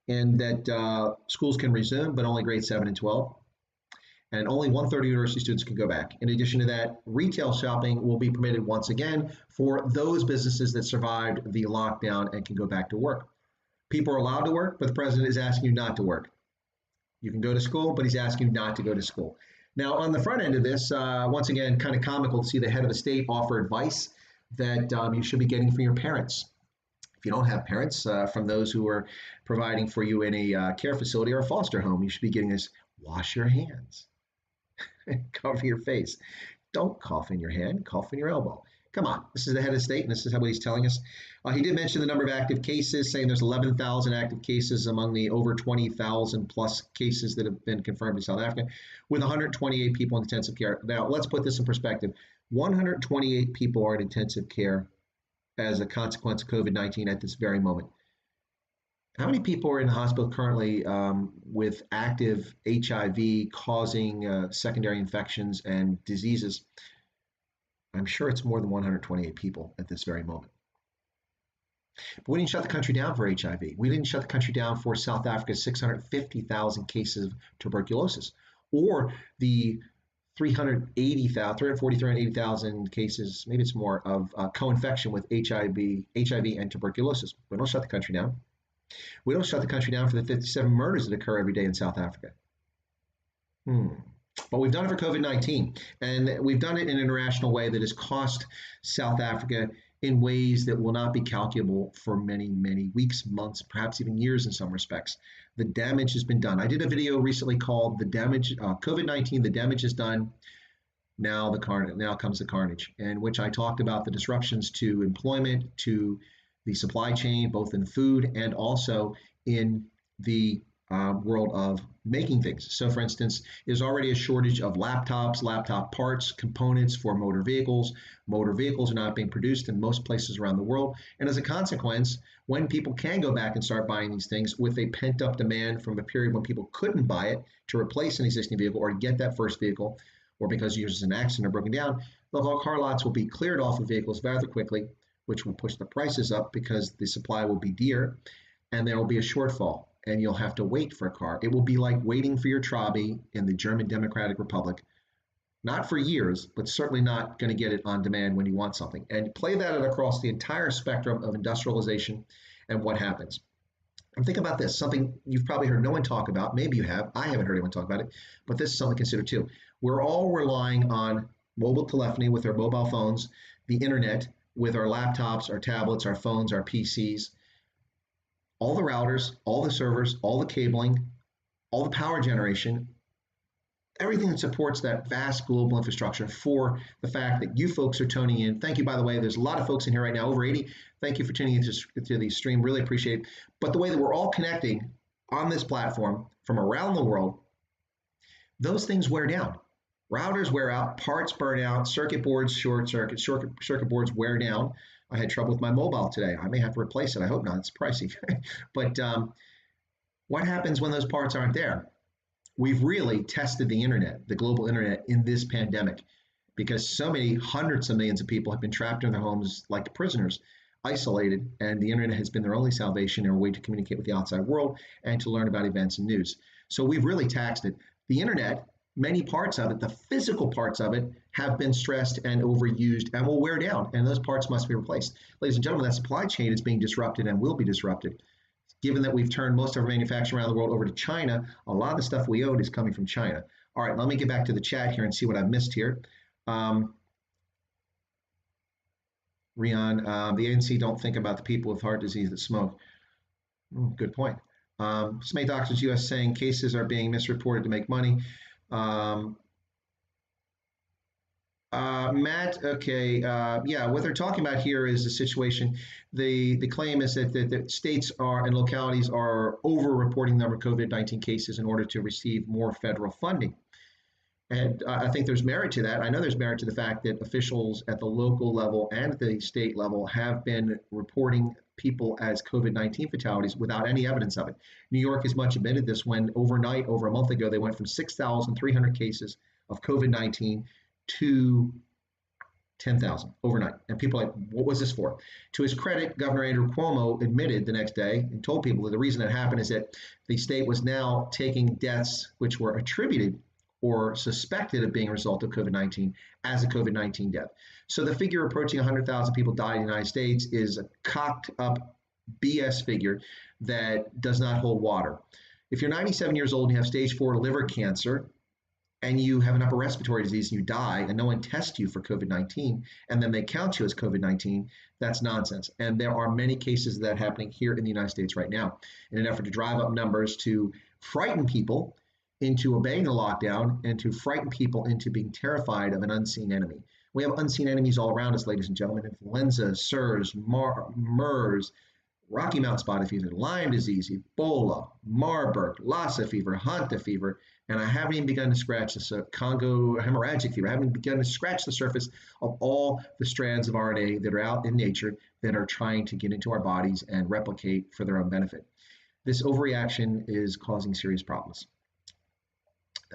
And that schools can resume, but only grades 7 and 12. And only 1/3 of university students can go back. In addition to that, retail shopping will be permitted once again for those businesses that survived the lockdown and can go back to work. People are allowed to work, but the president is asking you not to work. You can go to school, but he's asking you not to go to school. Now, on the front end of this, once again, kind of comical to see the head of the state offer advice that you should be getting from your parents. If you don't have parents, from those who are providing for you in a care facility or a foster home, you should be getting this: wash your hands, cover your face. Don't cough in your hand, cough in your elbow. Come on, this is the head of state, and this is what he's telling us. He did mention the number of active cases, saying there's 11,000 active cases among the over 20,000 plus cases that have been confirmed in South Africa, with 128 people in intensive care. Now, let's put this in perspective. 128 people are in intensive care as a consequence of COVID-19 at this very moment. How many people are in the hospital currently with active HIV causing secondary infections and diseases? I'm sure it's more than 128 people at this very moment. But we didn't shut the country down for HIV. We didn't shut the country down for South Africa's 650,000 cases of tuberculosis, or the 380,000 cases, maybe it's more, of co-infection with HIV and tuberculosis. We don't shut the country down. We don't shut the country down for the 57 murders that occur every day in South Africa. But we've done it for COVID-19, and we've done it in an international way that has cost South Africa in ways that will not be calculable for many, many weeks, months, perhaps even years in some respects. The damage has been done. I did a video recently called "The Damage," COVID-19, the damage is done. Now comes the carnage, in which I talked about the disruptions to employment, to the supply chain, both in food and also in the world of making things. So, for instance, there's already a shortage of laptops, laptop parts, components for motor vehicles. Motor vehicles are not being produced in most places around the world. And as a consequence, when people can go back and start buying these things with a pent up demand from a period when people couldn't buy it to replace an existing vehicle or to get that first vehicle, or because there's an accident or broken down, the car lots will be cleared off of vehicles rather quickly, which will push the prices up because the supply will be dear, and there will be a shortfall, and you'll have to wait for a car. It will be like waiting for your Trabi in the German Democratic Republic, not for years, but certainly not going to get it on demand when you want something. And play that across the entire spectrum of industrialization and what happens. And think about this, something you've probably heard no one talk about. Maybe you have. I haven't heard anyone talk about it, but this is something to consider too. We're all relying on mobile telephony with our mobile phones, the internet with our laptops, our tablets, our phones, our PCs, all the routers, all the servers, all the cabling, all the power generation, everything that supports that vast global infrastructure for the fact that you folks are tuning in. Thank you, by the way. There's a lot of folks in here right now, over 80. Thank you for tuning into the stream. Really appreciate it. But the way that we're all connecting on this platform from around the world, those things wear down. Routers wear out, parts burn out, circuit boards short circuit, circuit boards wear down. I had trouble with my mobile today. I may have to replace it. I hope not. It's pricey. But what happens when those parts aren't there? We've really tested the internet, the global internet, in this pandemic, because so many hundreds of millions of people have been trapped in their homes like prisoners, isolated, and the internet has been their only salvation and a way to communicate with the outside world and to learn about events and news. So we've really taxed it. The internet, many parts of it, the physical parts of it, have been stressed and overused and will wear down, and those parts must be replaced. Ladies and gentlemen, that supply chain is being disrupted and will be disrupted. Given that we've turned most of our manufacturing around the world over to China, a lot of the stuff we own is coming from China. All right, let me get back to the chat here and see what I've missed here. Rian, the ANC don't think about the people with heart disease that smoke. Good point. Smay Doctors US saying cases are being misreported to make money. Matt, okay, yeah, what they're talking about here is the situation. The claim is that states are and localities are over-reporting the number of COVID-19 cases in order to receive more federal funding. And I think there's merit to that. I know there's merit to the fact that officials at the local level and at the state level have been reporting people as COVID-19 fatalities without any evidence of it. New York has much admitted this when overnight, over a month ago, they went from 6,300 cases of COVID-19 to 10,000 overnight. And people are like, what was this for? To his credit, Governor Andrew Cuomo admitted the next day and told people that the reason that happened is that the state was now taking deaths which were attributed or suspected of being a result of COVID-19 as a COVID-19 death. So the figure approaching 100,000 people died in the United States is a cocked up BS figure that does not hold water. If you're 97 years old and you have stage 4 liver cancer, and you have an upper respiratory disease and you die and no one tests you for COVID-19 and then they count you as COVID-19, that's nonsense. And there are many cases of that happening here in the United States right now in an effort to drive up numbers to frighten people into obeying the lockdown and to frighten people into being terrified of an unseen enemy. We have unseen enemies all around us, ladies and gentlemen: influenza, SARS, MERS, Rocky Mountain spotted fever, Lyme disease, Ebola, Marburg, Lassa fever, Hanta fever, and I haven't even begun to scratch the Congo hemorrhagic fever. I haven't begun to scratch the surface of all the strands of RNA that are out in nature that are trying to get into our bodies and replicate for their own benefit. This overreaction is causing serious problems.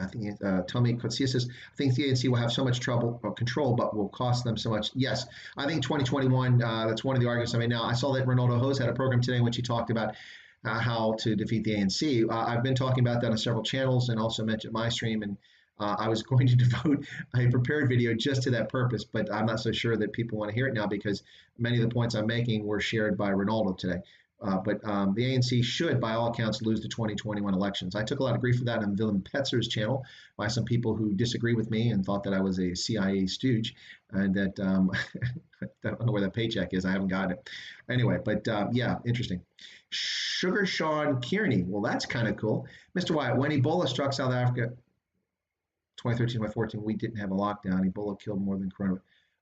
I think Tommy Kotsia says, I think the ANC will have so much trouble or control, but will cost them so much. Yes, I think 2021, that's one of the arguments I made. Now, I saw that Ronaldo Hose had a program today in which he talked about how to defeat the ANC. I've been talking about that on several channels and also mentioned my stream. And I was going to devote a prepared video just to that purpose, but I'm not so sure that people want to hear it now because many of the points I'm making were shared by Ronaldo today. But the ANC should, by all accounts, lose the 2021 elections. I took a lot of grief for that on Willem Petzer's channel by some people who disagree with me and thought that I was a CIA stooge and that I don't know where that paycheck is. I haven't got it. Anyway, but yeah, interesting. Sugar Sean Kearney. Well, that's kind of cool. Mr. Wyatt, when Ebola struck South Africa 2013, 2014, we didn't have a lockdown. Ebola killed more than coronavirus.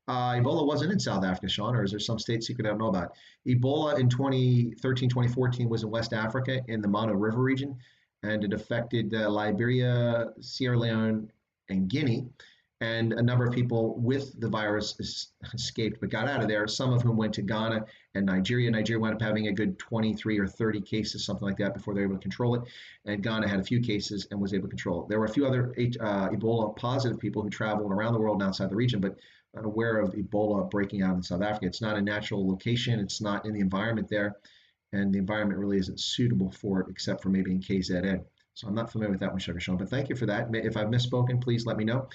Ebola wasn't in South Africa, Sean, or is there some state secret I don't know about? Ebola in 2013, 2014 was in West Africa in the Mono River region, and it affected Liberia, Sierra Leone, and Guinea. And a number of people with the virus escaped but got out of there, some of whom went to Ghana and Nigeria. Nigeria wound up having a good 23 or 30 cases, something like that, before they were able to control it. And Ghana had a few cases and was able to control it. There were a few other Ebola positive people who traveled around the world and outside the region, but not aware of Ebola breaking out in South Africa. It's not a natural location. It's not in the environment there. And the environment really isn't suitable for it, except for maybe in KZN. So I'm not familiar with that one, Sugar Sean, but thank you for that. If I've misspoken, please let me know.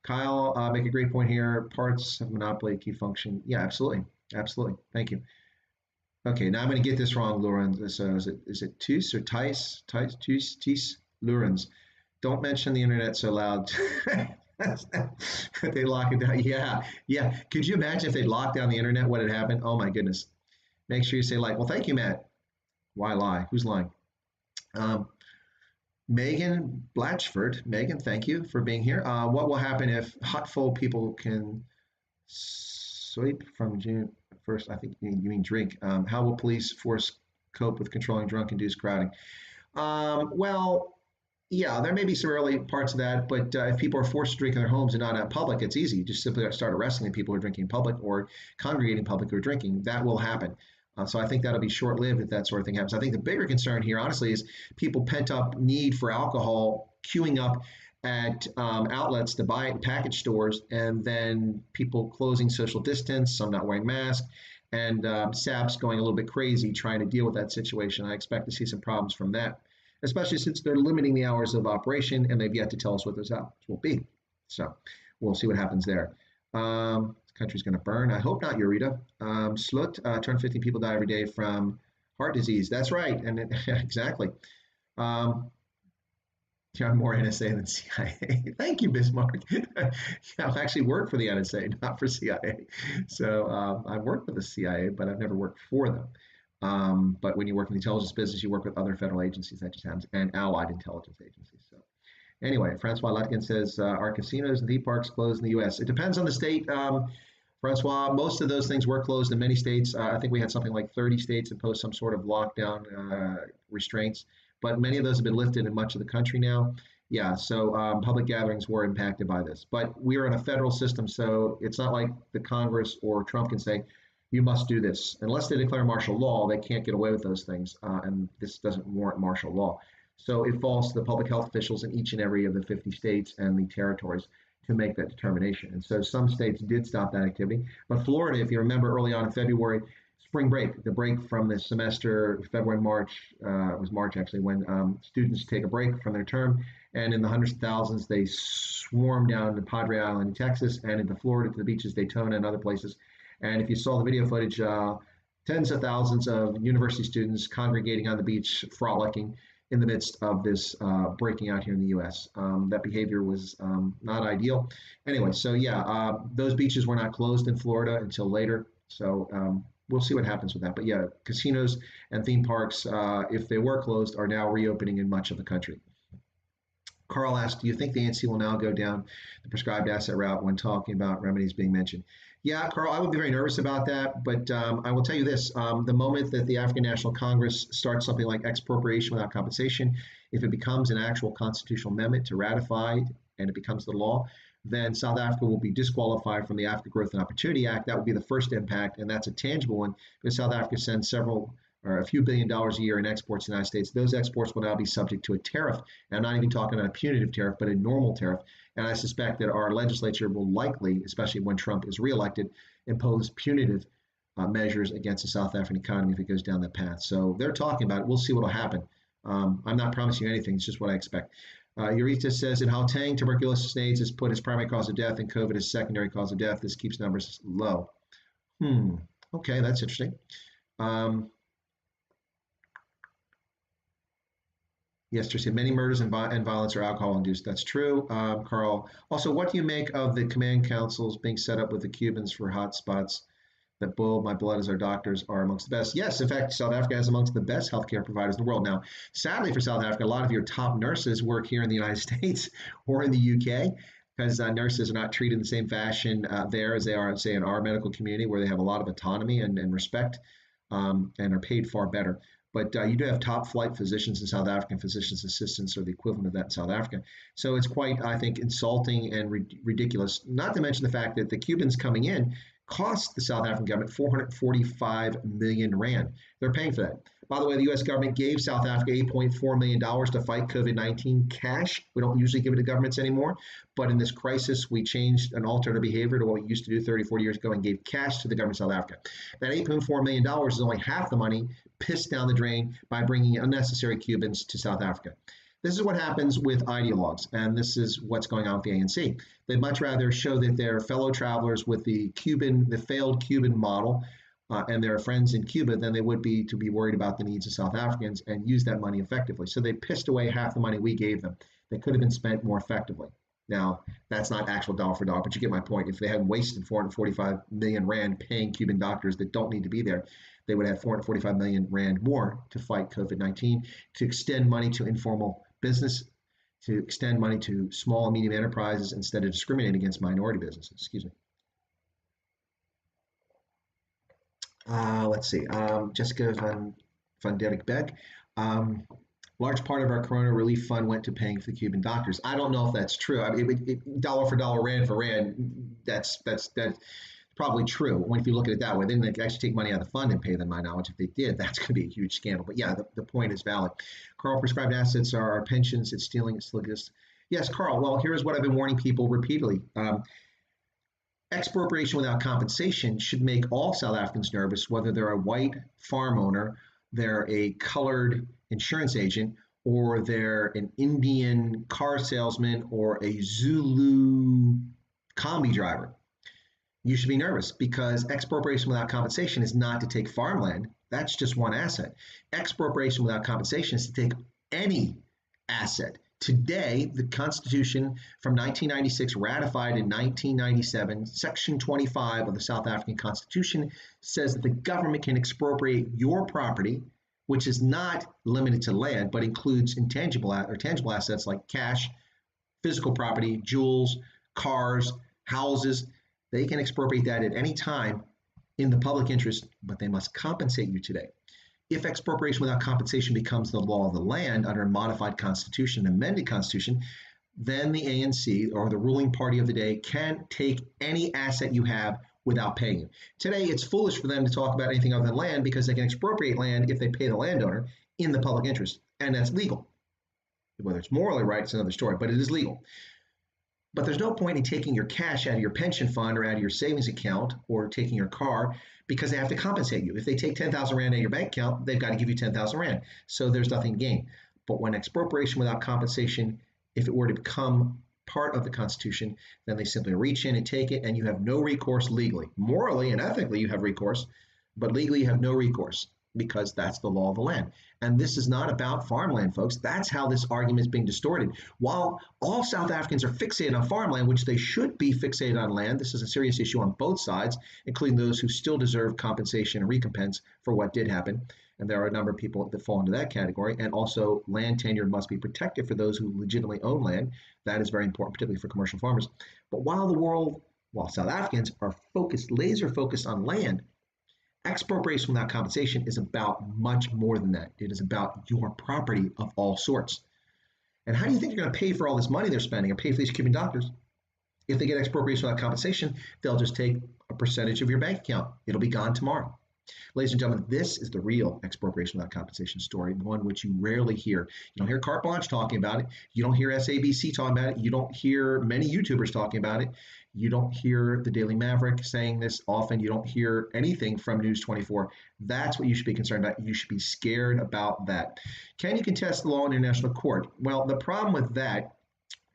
Kyle, make a great point here. Parts of monopoly, key function. Yeah, absolutely. Absolutely. Thank you. Okay, now I'm going to get this wrong, Lawrence. So is it Tus or Tice? Tus, Lawrence. Don't mention the internet so loud. They lock it down. Yeah, yeah. Could you imagine if they locked down the internet, what had happened? Oh my goodness. Make sure you say like, well, thank you, Matt. Why lie? Who's lying? Megan Blatchford. Megan, thank you for being here. What will happen if hot-full people can sweep from June 1st? I think you mean drink. How will police force cope with controlling drunk-induced crowding? Well, yeah, there may be some early parts of that, but if people are forced to drink in their homes and not out in public, it's easy. You just simply start arresting the people who are drinking in public or congregating in public who are drinking. That will happen. So I think that'll be short-lived if that sort of thing happens. I think the bigger concern here, honestly, is people pent-up need for alcohol queuing up at outlets to buy it in package stores, and then people closing social distance, some not wearing masks, and SAPs going a little bit crazy trying to deal with that situation. I expect to see some problems from that, especially since they're limiting the hours of operation, and they've yet to tell us what those hours will be. So we'll see what happens there. Country's going to burn. I hope not, Eureka. Slut, 250 people die every day from heart disease. That's right. And exactly. Yeah, more NSA than CIA. Thank you, Bismarck. Yeah, I've actually worked for the NSA, not for CIA. So I've worked with the CIA, but I've never worked for them. But when you work in the intelligence business, you work with other federal agencies. That just happens, and allied intelligence agencies. So Anyway, Francois Lutkin says, are casinos and theme parks closed in the U.S.? It depends on the state. Francois, most of those things were closed in many states. I think we had something like 30 states impose some sort of lockdown restraints, but many of those have been lifted in much of the country now. Yeah, so public gatherings were impacted by this. But we are in a federal system, so it's not like the Congress or Trump can say, you must do this. Unless they declare martial law, they can't get away with those things, and this doesn't warrant martial law. So it falls to the public health officials in each and every of the 50 states and the territories to make that determination. And so some states did stop that activity. But Florida, if you remember early on in February, spring break, the break from the semester, February, March, it was March actually, when students take a break from their term. And in the hundreds of thousands, they swarm down to Padre Island in Texas and into Florida to the beaches, Daytona and other places. And if you saw the video footage, tens of thousands of university students congregating on the beach, frolicking in the midst of this breaking out here in the U.S. That behavior was not ideal. Anyway, so yeah, those beaches were not closed in Florida until later. So we'll see what happens with that. But yeah, casinos and theme parks, if they were closed, are now reopening in much of the country. Carl asked, do you think the ANC will now go down the prescribed asset route when talking about remedies being mentioned? Yeah, Carl, I would be very nervous about that. But I will tell you this, the moment that the African National Congress starts something like expropriation without compensation, if it becomes an actual constitutional amendment to ratify and it becomes the law, then South Africa will be disqualified from the Africa Growth and Opportunity Act. That would be the first impact, and that's a tangible one because South Africa sends several or a few $billions a year in exports to the United States. Those exports will now be subject to a tariff. And I'm not even talking about a punitive tariff, but a normal tariff. And I suspect that our legislature will likely, especially when Trump is reelected, impose punitive measures against the South African economy if it goes down that path. So they're talking about it. We'll see what will happen. I'm not promising you anything. It's just what I expect. Eureka says in Gauteng, tuberculosis and AIDS is put as primary cause of death and COVID as secondary cause of death. This keeps numbers low. Okay, that's interesting. Yes, Tricia, many murders and violence are alcohol-induced. That's true. Carl, also, what do you make of the command councils being set up with the Cubans for hotspots that boil my blood as our doctors are amongst the best? Yes, in fact, South Africa is amongst the best healthcare providers in the world. Now, sadly for South Africa, a lot of your top nurses work here in the United States or in the UK because nurses are not treated in the same fashion there as they are, say, in our medical community where they have a lot of autonomy and respect and are paid far better. But you do have top flight physicians in South Africa, and physician's assistants or the equivalent of that in South Africa. So it's quite, I think, insulting and ridiculous, not to mention the fact that the Cubans coming in cost the South African government 445 million rand. They're paying for that. By the way, the U.S. government gave South Africa $8.4 million to fight COVID-19 cash. We don't usually give it to governments anymore. But in this crisis, we changed and altered our behavior to what we used to do 30, 40 years ago and gave cash to the government of South Africa. That $8.4 million is only half the money pissed down the drain by bringing unnecessary Cubans to South Africa. This is what happens with ideologues, and this is what's going on with the ANC. They'd much rather show that they're fellow travelers with the failed Cuban model, and their friends in Cuba than they would be to be worried about the needs of South Africans and use that money effectively. So they pissed away half the money we gave them. They could have been spent more effectively. Now, that's not actual dollar for dollar, but you get my point. If they hadn't wasted 445 million rand paying Cuban doctors that don't need to be there, they would have 445 million rand more to fight COVID-19, to extend money to informal business, to extend money to small and medium enterprises instead of discriminating against minority businesses. Excuse me. Let's see. Jessica van Derek Beck. Large part of our Corona Relief Fund went to paying for the Cuban doctors. I don't know if that's true. I mean, dollar for dollar, rand for rand, that's probably true. If you look at it that way, then they actually take money out of the fund and pay them. My knowledge, if they did, that's going to be a huge scandal. But yeah, the point is valid. Carl, prescribed assets are our pensions. It's stealing. It still exists. Yes, Carl. Well, here's what I've been warning people repeatedly. Expropriation without compensation should make all South Africans nervous, whether they're a white farm owner, they're a colored insurance agent, or they're an Indian car salesman or a Zulu combi driver. You should be nervous because expropriation without compensation is not to take farmland. That's just one asset. Expropriation without compensation is to take any asset. Today, the Constitution from 1996, ratified in 1997, Section 25 of the South African Constitution says that the government can expropriate your property, which is not limited to land, but includes intangible or tangible assets like cash, physical property, jewels, cars, houses. They can expropriate that at any time in the public interest, but they must compensate you today. If expropriation without compensation becomes the law of the land under a modified constitution, amended constitution, then the ANC or the ruling party of the day can take any asset you have without paying you. Today, it's foolish for them to talk about anything other than land because they can expropriate land if they pay the landowner in the public interest, and that's legal. Whether it's morally right, it's another story, but it is legal. But there's no point in taking your cash out of your pension fund or out of your savings account or taking your car because they have to compensate you. If they take 10,000 Rand out of your bank account, they've got to give you 10,000 Rand. So there's nothing to gain. But when expropriation without compensation, if it were to become part of the Constitution, then they simply reach in and take it, and you have no recourse legally. Morally and ethically, you have recourse, but legally, you have no recourse because that's the law of the land. And this is not about farmland, folks. That's how this argument is being distorted. While all South Africans are fixated on farmland, which they should be fixated on land, this is a serious issue on both sides, including those who still deserve compensation and recompense for what did happen. And there are a number of people that fall into that category. And also, land tenure must be protected for those who legitimately own land. That is very important, particularly for commercial farmers. But while South Africans are laser focused on land, expropriation without compensation is about much more than that. It is about your property of all sorts. And how do you think you're going to pay for all this money they're spending or pay for these Cuban doctors? If they get expropriation without compensation, they'll just take a percentage of your bank account. It'll be gone tomorrow. Ladies and gentlemen, this is the real expropriation without compensation story, one which you rarely hear. You don't hear Carte Blanche talking about it. You don't hear SABC talking about it. You don't hear many YouTubers talking about it. You don't hear the Daily Maverick saying this often. You don't hear anything from News 24. That's what you should be concerned about. You should be scared about that. Can you contest the law in international court? Well, the problem with that,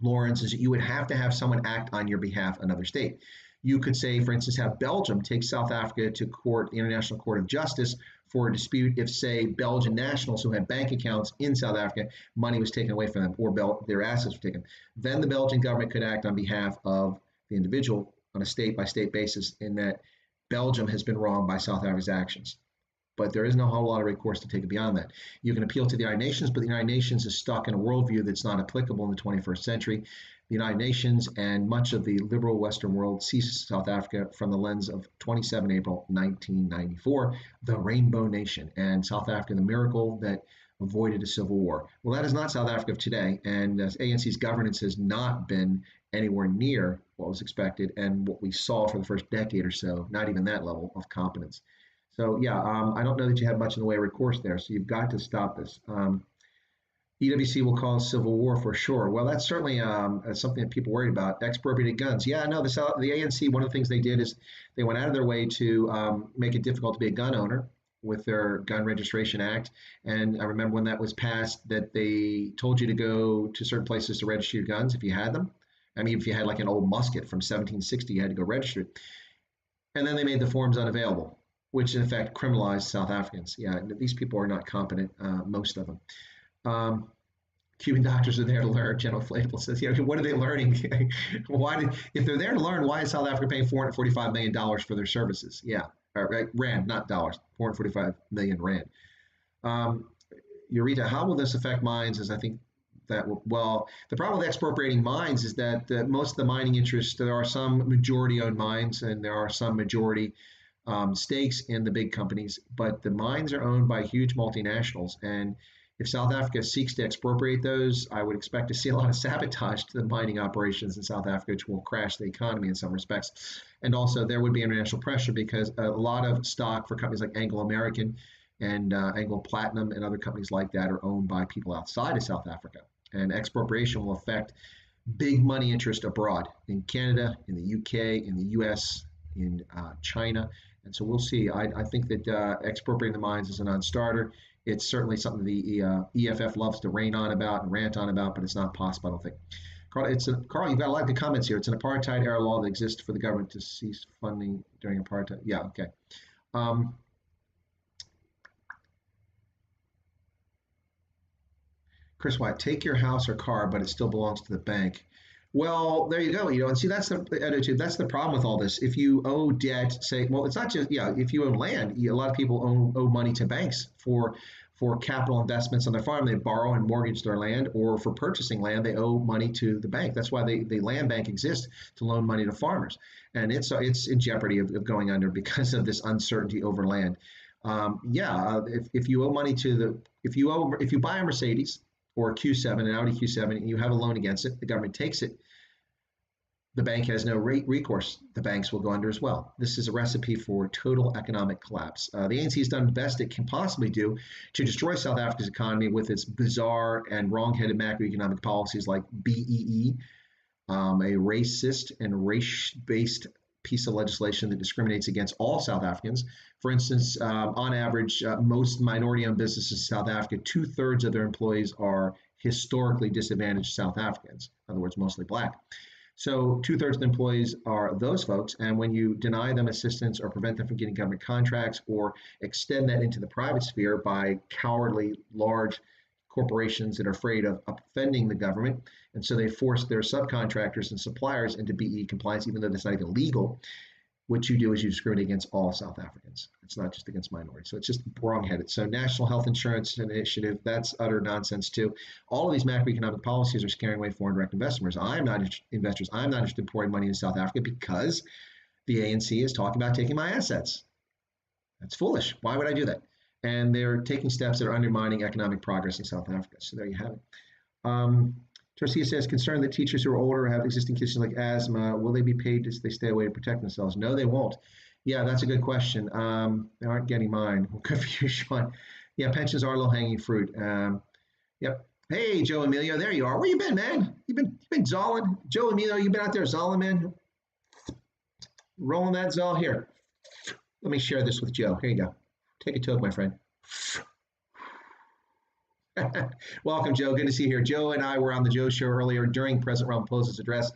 Lawrence, is that you would have to have someone act on your behalf, another state. You could say, for instance, have Belgium take South Africa to court, the International Court of Justice, for a dispute if, say, Belgian nationals who had bank accounts in South Africa, money was taken away from them or their assets were taken. Then the Belgian government could act on behalf of the individual on a state-by-state basis in that Belgium has been wronged by South Africa's actions. But there isn't a whole lot of recourse to take it beyond that. You can appeal to the United Nations, but the United Nations is stuck in a worldview that's not applicable in the 21st century. The United Nations and much of the liberal Western world sees South Africa from the lens of 27 April 1994, the Rainbow Nation, and South Africa, the miracle that avoided a civil war. Well, that is not South Africa of today, and ANC's governance has not been anywhere near what was expected and what we saw for the first decade or so, not even that level of competence. So, yeah, I don't know that you have much in the way of recourse there, so you've got to stop this. EWC will cause civil war for sure. Well, that's certainly something that people worried about. Expropriated guns. Yeah, no, the ANC, one of the things they did is they went out of their way to make it difficult to be a gun owner with their Gun Registration Act. And I remember when that was passed that they told you to go to certain places to register your guns if you had them. I mean, if you had like an old musket from 1760, you had to go register it. And then they made the forms unavailable, which in effect criminalized South Africans. Yeah, these people are not competent, most of them. Cuban doctors are there to learn. General Flavel says, yeah, what are they learning? If they're there to learn, why is South Africa paying $445 million for their services? Yeah, right, Rand, not dollars, 445 million Rand. Eureka, how will this affect mines? As I think that well, the problem with expropriating mines is that most of the mining interests, there are some majority-owned mines and there are some majority stakes in the big companies, but the mines are owned by huge multinationals. And if South Africa seeks to expropriate those, I would expect to see a lot of sabotage to the mining operations in South Africa, which will crash the economy in some respects. And also there would be international pressure because a lot of stock for companies like Anglo American and Anglo Platinum and other companies like that are owned by people outside of South Africa. And expropriation will affect big money interest abroad in Canada, in the UK, in the US, in China. And so we'll see. I think that expropriating the mines is a non-starter. It's certainly something the EFF loves to rain on about and rant on about, but it's not possible, I don't think. Carl, you've got a lot of good comments here. It's an apartheid-era law that exists for the government to cease funding during apartheid. Yeah, okay. Chris White, take your house or car, but it still belongs to the bank. Well, there you go. And see, that's the attitude. That's the problem with all this. If you owe debt, say, well, it's not just, yeah, if you own land, a lot of people owe money to banks for For capital investments on their farm, they borrow and mortgage their land, or for purchasing land, they owe money to the bank. That's why the land bank exists, to loan money to farmers. And it's in jeopardy of going under because of this uncertainty over land. If you owe money to if you buy a Mercedes or a Q7, an Audi Q7, and you have a loan against it, the government takes it, the bank has no recourse. The banks will go under as well. This is a recipe for total economic collapse. The ANC has done the best it can possibly do to destroy South Africa's economy with its bizarre and wrong-headed macroeconomic policies like BEE, a racist and race-based piece of legislation that discriminates against all South Africans. For instance, on average, most minority-owned businesses in South Africa, 2/3 of their employees are historically disadvantaged South Africans, in other words, mostly black. So 2/3 of the employees are those folks, and when you deny them assistance or prevent them from getting government contracts or extend that into the private sphere by cowardly large corporations that are afraid of offending the government, and so they force their subcontractors and suppliers into BE compliance, even though that's not even legal, what you do is you discriminate against all South Africans. It's not just against minorities. So it's just wrong-headed. So National Health Insurance Initiative, that's utter nonsense too. All of these macroeconomic policies are scaring away foreign direct investors. I'm not interested in pouring money into South Africa because the ANC is talking about taking my assets. That's foolish. Why would I do that? And they're taking steps that are undermining economic progress in South Africa. So there you have it. Torcia says, concerned that teachers who are older have existing conditions like asthma, will they be paid as they stay away to protect themselves? No, they won't. Yeah, that's a good question. They aren't getting mine. Good for you, Sean. Yeah, pensions are low-hanging fruit. Yep. Hey, Joe Emilio, there you are. Where you been, man? You've been zolling. Joe Emilio, you've been out there zolling, man. Rolling that zol here. Let me share this with Joe. Here you go. Take a toke, my friend. Welcome, Joe. Good to see you here. Joe and I were on the Joe Show earlier during President Ramphosa's address,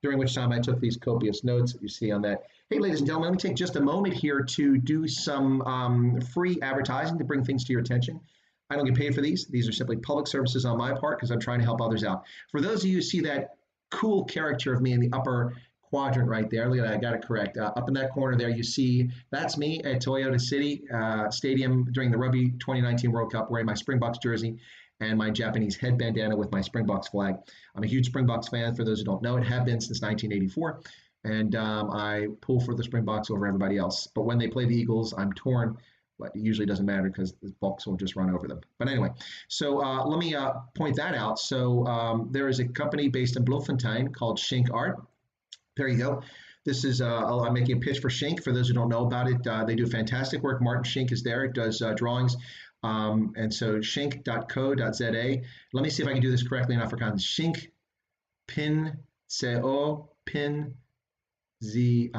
during which time I took these copious notes that you see on that. Hey, ladies and gentlemen, let me take just a moment here to do some free advertising to bring things to your attention. I don't get paid for these. These are simply public services on my part because I'm trying to help others out. For those of you who see that cool caricature of me in the upper quadrant right there, look at that, I got it correct. Up in that corner there, you see that's me at Toyota City Stadium during the Rugby 2019 World Cup wearing my Springboks jersey and my Japanese head bandana with my Springboks flag. I'm a huge Springboks fan, for those who don't know it, have been since 1984, and I pull for the Springboks over everybody else. But when they play the Eagles, I'm torn, but it usually doesn't matter because the Bucks will just run over them. But anyway, so let me point that out. So there is a company based in Bloemfontein called Shink Art. There you go. This is, I'm making a pitch for Shink. For those who don't know about it, they do fantastic work. Martin Shink is there. It does drawings. And so shink.co.za. Let me see if I can do this correctly in Afrikaans. Shink pin co pin z.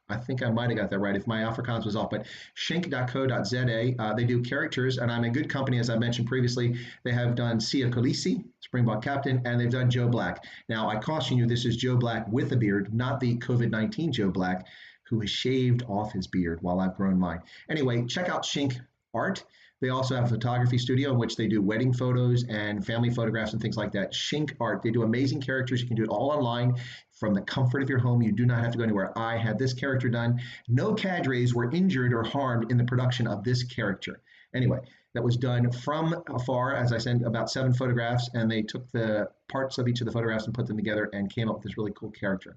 I think I might have got that right if my Afrikaans was off, but shink.co.za. They do characters, and I'm in good company, as I mentioned previously. They have done Sia Kolisi, Springbok captain, and they've done Joe Black. Now, I caution you, this is Joe Black with a beard, not the COVID-19 Joe Black, who has shaved off his beard while I've grown mine. Anyway, check out Shink Art. They also have a photography studio in which they do wedding photos and family photographs and things like that. Shink Art. They do amazing characters. You can do it all online from the comfort of your home. You do not have to go anywhere. I had this character done. No cadres were injured or harmed in the production of this character. Anyway, that was done from afar, as I sent about 7 photographs, and they took the parts of each of the photographs and put them together and came up with this really cool character.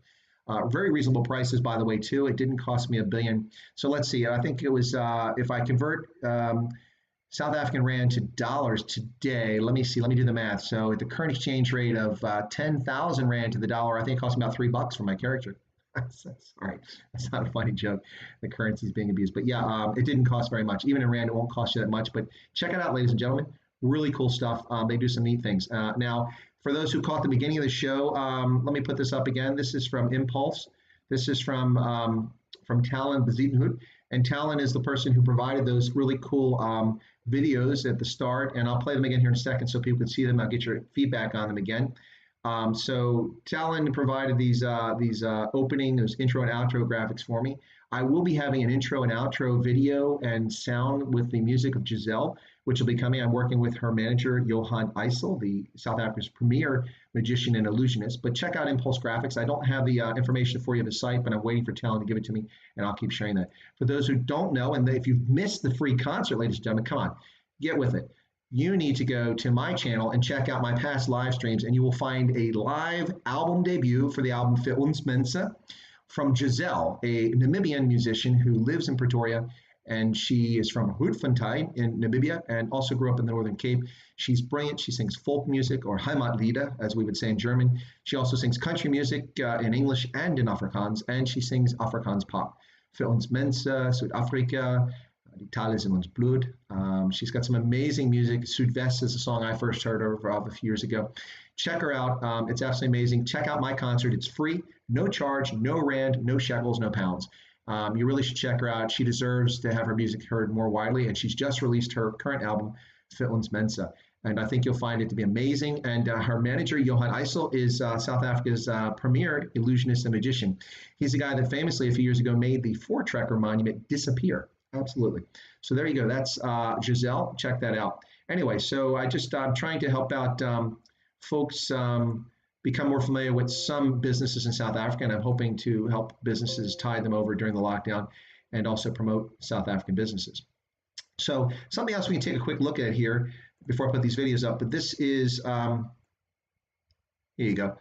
Very reasonable prices, by the way, too. It didn't cost me $1 billion. So let's see. I think it was, if I convert South African Rand to dollars today, let me see, let me do the math. So at the current exchange rate of 10,000 Rand to the dollar, I think it cost me about $3 for my character. Sorry, that's not a funny joke. The currency is being abused. But yeah, it didn't cost very much. Even in Rand, it won't cost you that much. But check it out, ladies and gentlemen. Really cool stuff. They do some neat things. Now, for those who caught the beginning of the show, let me put this up again. This is from Impulse. This is from Talon Bezietenhout. And Talon is the person who provided those really cool videos at the start. And I'll play them again here in a second so people can see them. I'll get your feedback on them again. So Talon provided these opening, those intro and outro graphics for me. I will be having an intro and outro video and sound with the music of Giselle, which will be coming. I'm working with her manager, Johan Eisel, the South Africa's premier magician and illusionist. But check out Impulse Graphics. I don't have the information for you of the site, but I'm waiting for Talon to give it to me, and I'll keep sharing that. For those who don't know, and if you've missed the free concert, ladies and gentlemen, come on, get with it. you need to go to my channel and check out my past live streams, and you will find a live album debut for the album Für uns Mensen from Giselle, a Namibian musician who lives in Pretoria, and she is from Grootfontein in Namibia and also grew up in the Northern Cape. She's brilliant. She sings folk music, or Heimatlieder, as we would say in German. She also sings country music in English and in Afrikaans, and she sings Afrikaans pop. Für uns Mensen, Zuid-Afrika, Die Taal is in ons bloed. She's got some amazing music. Südwest is a song I first heard of a few years ago. Check her out. It's absolutely amazing. Check out my concert. It's free, no charge, no rand, no shekels, no pounds. You really should check her out. She deserves to have her music heard more widely, and she's just released her current album, Für uns Mensen. And I think you'll find it to be amazing. And her manager, Johan Eisel, is South Africa's premier illusionist and magician. He's the guy that famously a few years ago made the Voortrekker monument disappear. Absolutely. So there you go. That's Giselle. Check that out. Anyway, so I'm trying to help out folks become more familiar with some businesses in South Africa, and I'm hoping to help businesses tide them over during the lockdown and also promote South African businesses. So something else we can take a quick look at here before I put these videos up, but this is, here you go.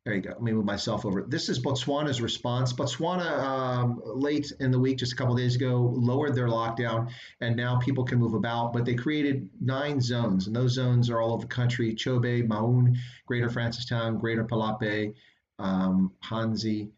There you go. Let me move myself over. This is Botswana's response. Botswana, late in the week, just a couple of days ago, lowered their lockdown, and now people can move about. But they created 9 zones, and those zones are all over the country: Chobe, Maun, Greater Francistown, Greater Palape, Hanzi,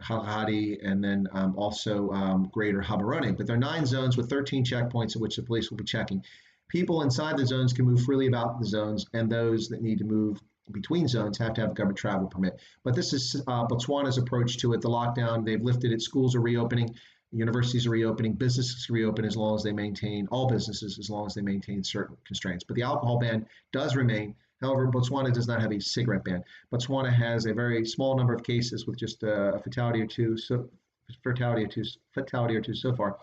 Harare, and then also Greater Gaborone. But there are 9 zones with 13 checkpoints in which the police will be checking. People inside the zones can move freely about the zones, and those that need to move between zones have to have a government travel permit. But this is Botswana's approach to it. The lockdown, they've lifted it. Schools are reopening, universities are reopening, businesses reopen as long as they maintain, all businesses, as long as they maintain certain constraints. But the alcohol ban does remain. However, Botswana does not have a cigarette ban. Botswana has a very small number of cases with just a fatality or two so far.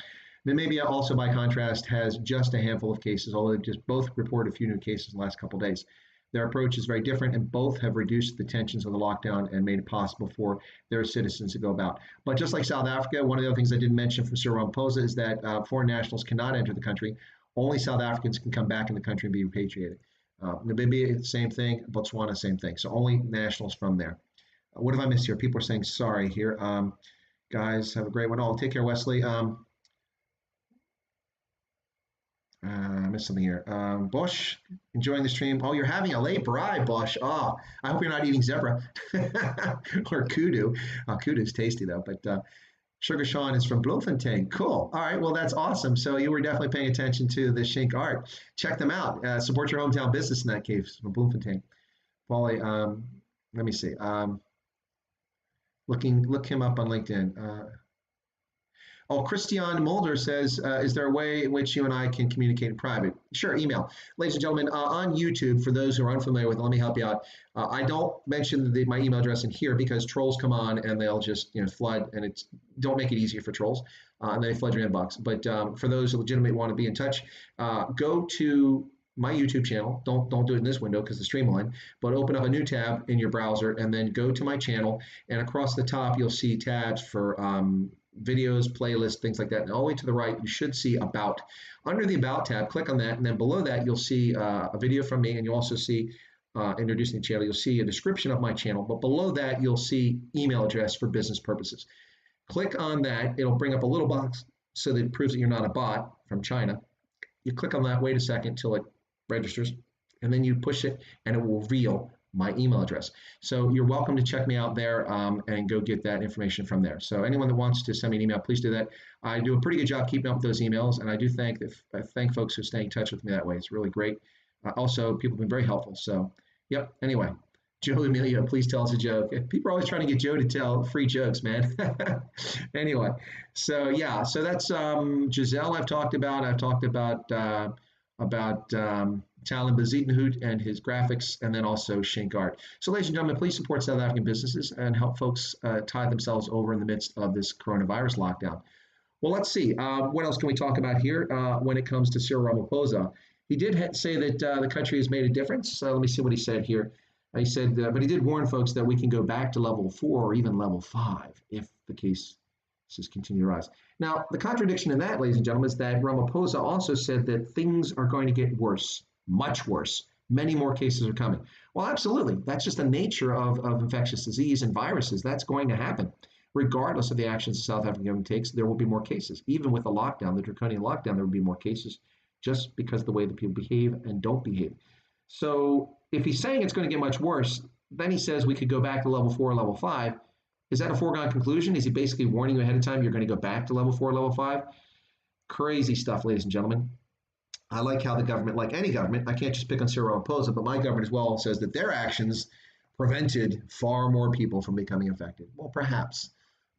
Namibia also, by contrast, has just a handful of cases, although they've just both reported a few new cases in the last couple of days. Their approach is very different, and both have reduced the tensions of the lockdown and made it possible for their citizens to go about. But just like South Africa, one of the other things I didn't mention from Cyril Ramaphosa is that foreign nationals cannot enter the country. Only South Africans can come back in the country and be repatriated. Namibia, same thing. Botswana, same thing. So only nationals from there. What have I missed here? People are saying sorry here. Guys, have a great one. Oh, take care, Wesley. I missed something here. Bosch, enjoying the stream. Oh, you're having a late braai, Bosch. Oh, I hope you're not eating zebra or kudu. Kudu's tasty, though. But Sugar Sean is from Bloemfontein. Cool. All right. Well, that's awesome. So you were definitely paying attention to the Shink art. Check them out. Support your hometown business in that case from Bloemfontein. Wally, let me see. Look him up on LinkedIn. Oh, Christian Mulder says, is there a way in which you and I can communicate in private? Sure, email. Ladies and gentlemen, on YouTube, for those who are unfamiliar with it, let me help you out. I don't mention my email address in here because trolls come on and they'll just flood, and don't make it easier for trolls, and they flood your inbox. But for those who legitimately want to be in touch, go to my YouTube channel. Don't do it in this window because it's streamlined, but open up a new tab in your browser and then go to my channel, and across the top you'll see tabs for videos, playlists, things like that. And all the way to the right, you should see About. Under the About tab, click on that, and then below that, you'll see a video from me, and you'll also see introducing the channel. You'll see a description of my channel, but below that, you'll see email address for business purposes. Click on that. It'll bring up a little box so that it proves that you're not a bot from China. You click on that, wait a second till it registers, and then you push it, and it will reveal my email address. So you're welcome to check me out there and go get that information from there. So anyone that wants to send me an email, please do that. I do a pretty good job keeping up with those emails, and I do thank folks who stay in touch with me that way. It's really great. Also, people have been very helpful. So, yep. Anyway, Joe Emilio, please tell us a joke. People are always trying to get Joe to tell free jokes, man. Anyway, so yeah, so that's Giselle. I've talked about Talon Bezietenhout and his graphics, and then also Shink Art. So ladies and gentlemen, please support South African businesses and help folks tide themselves over in the midst of this coronavirus lockdown. Well, let's see. What else can we talk about here when it comes to Cyril Ramaphosa? He did say that the country has made a difference. So let me see what he said here. He said, but he did warn folks that we can go back to level 4 or even level 5 if the case Cases continue to rise. Now, the contradiction in that, ladies and gentlemen, is that Ramaphosa also said that things are going to get worse, much worse. Many more cases are coming. Well, absolutely. That's just the nature of infectious disease and viruses. That's going to happen. Regardless of the actions the South African government takes, there will be more cases. Even with the lockdown, the draconian lockdown, there will be more cases just because of the way that people behave and don't behave. So if he's saying it's going to get much worse, then he says we could go back to level 4, level 5. Is that a foregone conclusion? Is he basically warning you ahead of time you're going to go back to level 4, level 5? Crazy stuff, ladies and gentlemen. I like how the government, like any government, I can't just pick on Cyril Ramaphosa, but my government as well says that their actions prevented far more people from becoming infected. Well, perhaps.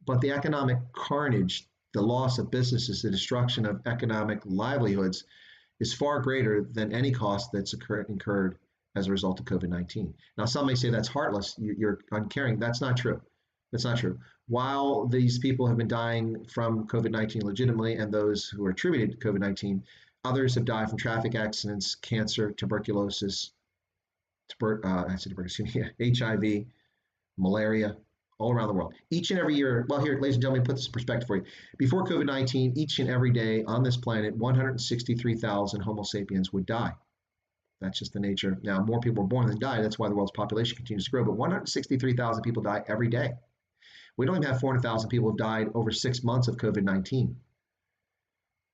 But the economic carnage, the loss of businesses, the destruction of economic livelihoods is far greater than any cost that's incurred as a result of COVID-19. Now, some may say that's heartless, you're uncaring. That's not true. That's not true. While these people have been dying from COVID-19 legitimately, and those who are attributed to COVID-19, others have died from traffic accidents, cancer, tuberculosis, HIV, malaria, all around the world. Each and every year, well, here, ladies and gentlemen, put this in perspective for you. Before COVID-19, each and every day on this planet, 163,000 Homo sapiens would die. That's just the nature. Now, more people are born than die. That's why the world's population continues to grow. But 163,000 people die every day. We don't even have 400,000 people who have died over 6 months of COVID-19.